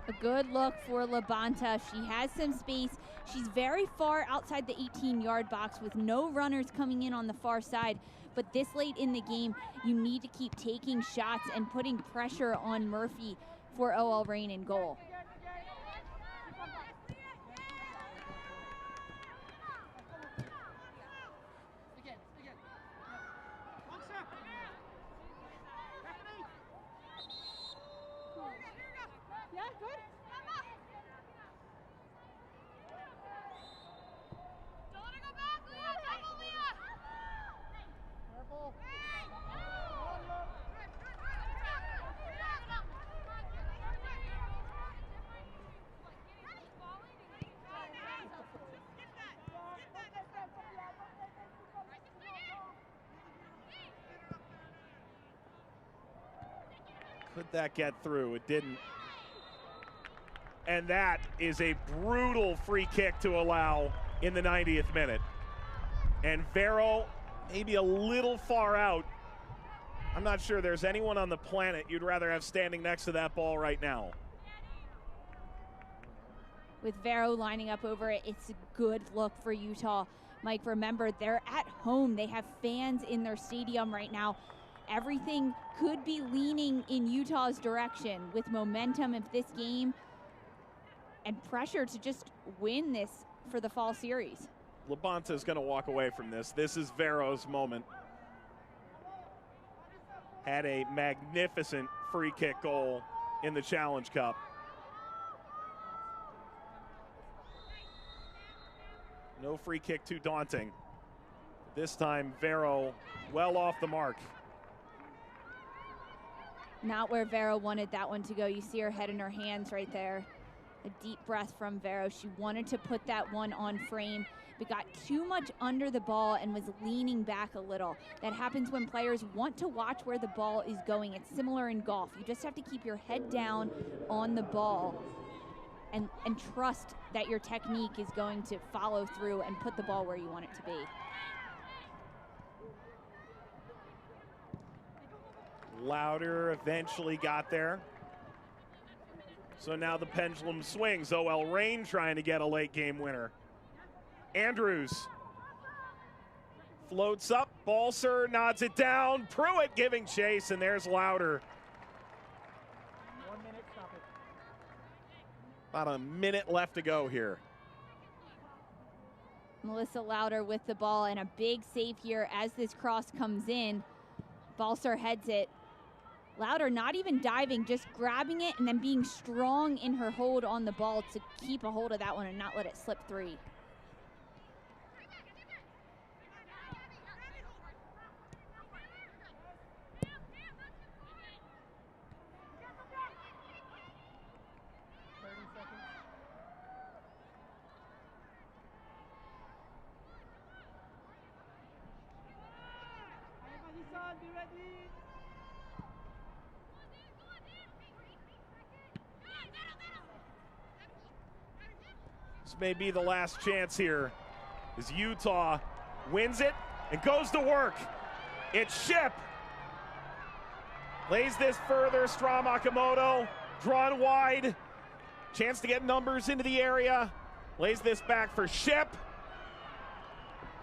A good look for Labonta. She has some space. She's very far outside the 18-yard box with no runners coming in on the far side. But this late in the game, you need to keep taking shots and putting pressure on Murphy for OL Reign in goal. Could that get through? It didn't. And that is a brutal free kick to allow in the 90th minute. And Vero maybe a little far out. I'm not sure there's anyone on the planet you'd rather have standing next to that ball right now. With Vero lining up over it, it's a good look for Utah. Mike, remember, they're at home. They have fans in their stadium right now. Everything could be leaning in Utah's direction with momentum of this game and pressure to just win this for the fall series. Labonta is going to walk away from this. This is Vero's moment. Had a magnificent free kick goal in the Challenge Cup. No free kick too daunting. This time, Vero well off the mark. Not where Vero wanted that one to go. You see her head in her hands right there. A deep breath from Vero. She wanted to put that one on frame, but got too much under the ball and was leaning back a little. That happens when players want to watch where the ball is going. It's similar in golf. You just have to keep your head down on the ball and trust that your technique is going to follow through and put the ball where you want it to be. Louder eventually got there. So now the pendulum swings. OL Reign trying to get a late game winner. Andrews floats up. Balser nods it down. Pruitt giving chase, and there's Louder. 1 minute, stop it. About a minute left to go here. Melissa Louder with the ball, and a big save here as this cross comes in. Balser heads it. Louder not even diving, just grabbing it and then being strong in her hold on the ball to keep a hold of that one and not let it slip free. This may be the last chance here as Utah wins it and goes to work. It's Ship. Lays this further. Strom Akamoto drawn wide. Chance to get numbers into the area. Lays this back for Ship.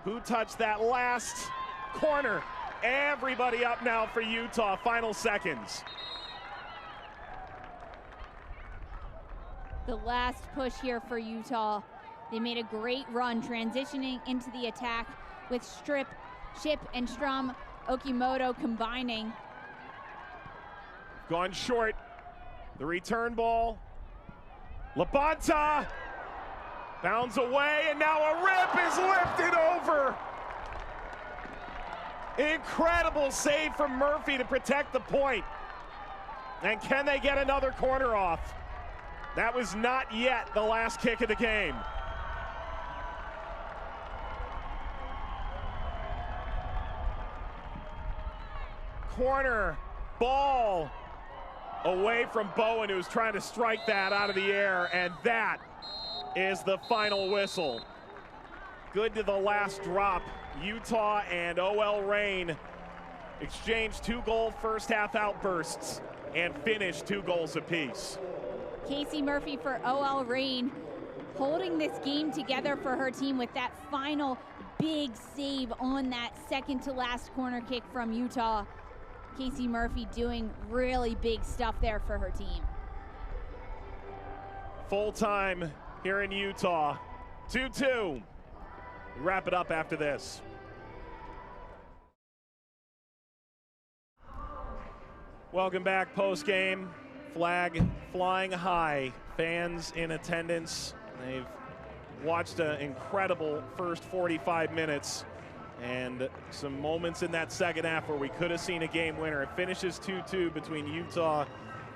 Who touched that last corner? Everybody up now for Utah. Final seconds. The last push here for Utah. They made a great run transitioning into the attack with Ship and Strom Okimoto combining. Gone short. The return ball. Labonta bounds away, and now a rip is lifted over. Incredible save from Murphy to protect the point. And can they get another corner off? That was not yet the last kick of the game. Corner ball away from Bowen, who's trying to strike that out of the air, and that is the final whistle. Good to the last drop. Utah and OL Reign exchanged 2-goal first half outbursts and finished 2 goals apiece. Casey Murphy for OL Reign holding this game together for her team with that final big save on that second to last corner kick from Utah. Casey Murphy doing really big stuff there for her team. Full time here in Utah. 2-2. We wrap it up after this. Welcome back post game. Flag flying high. Fans in attendance. They've watched an incredible first 45 minutes. And some moments in that second half where we could have seen a game winner. It finishes 2-2 between Utah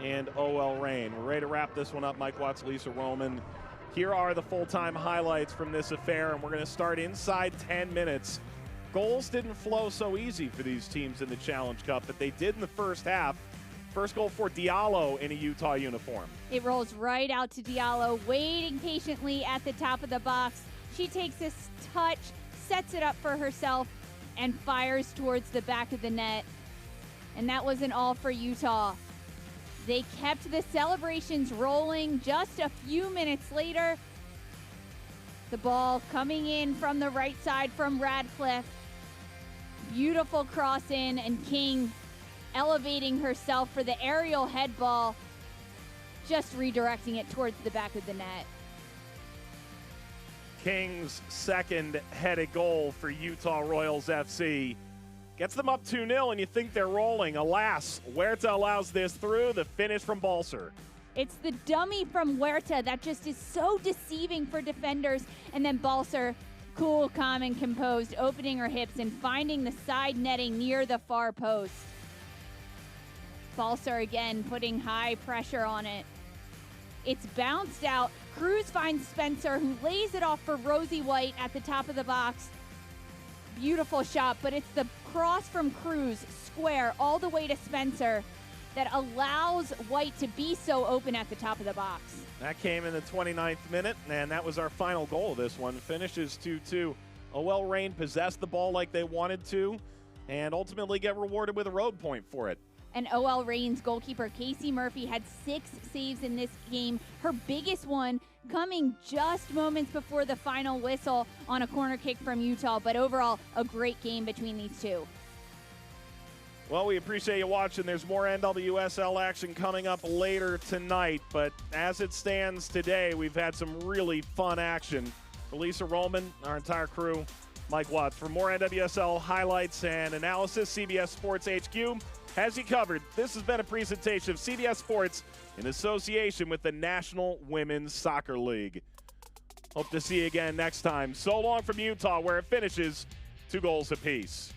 and OL Reign. We're ready to wrap this one up. Mike Watts, Lisa Roman. Here are the full-time highlights from this affair, and we're going to start inside 10 minutes. Goals didn't flow so easy for these teams in the Challenge Cup, but they did in the first half. First goal for Diallo in a Utah uniform. It rolls right out to Diallo, waiting patiently at the top of the box. She takes this touch, sets it up for herself, and fires towards the back of the net. And that wasn't all for Utah. They kept the celebrations rolling. Just a few minutes later, the ball coming in from the right side from Radcliffe. Beautiful cross in, and King elevating herself for the aerial head ball, just redirecting it towards the back of the net. King's second headed goal for Utah Royals FC. Gets them up 2-0, and you think they're rolling. Alas, Huerta allows this through. The finish from Balser. It's the dummy from Huerta that just is so deceiving for defenders. And then Balser, cool, calm, and composed, opening her hips and finding the side netting near the far post. Balser again putting high pressure on it. It's bounced out. Cruz finds Spencer, who lays it off for Rosie White at the top of the box. Beautiful shot, but it's the cross from Cruz, square, all the way to Spencer, that allows White to be so open at the top of the box. That came in the 29th minute, and that was our final goal of this one. Finishes 2-2. OL Reign possessed the ball like they wanted to, and ultimately get rewarded with a road point for it. And OL Reign's goalkeeper, Casey Murphy, had 6 saves in this game. Her biggest one coming just moments before the final whistle on a corner kick from Utah. But overall, a great game between these two. Well, we appreciate you watching. There's more NWSL action coming up later tonight. But as it stands today, we've had some really fun action. For Lisa Roman, our entire crew, Mike Watts. For more NWSL highlights and analysis, CBS Sports HQ has you covered. This has been a presentation of CBS Sports in association with the National Women's Soccer League. Hope to see you again next time. So long from Utah, where it finishes 2 goals apiece.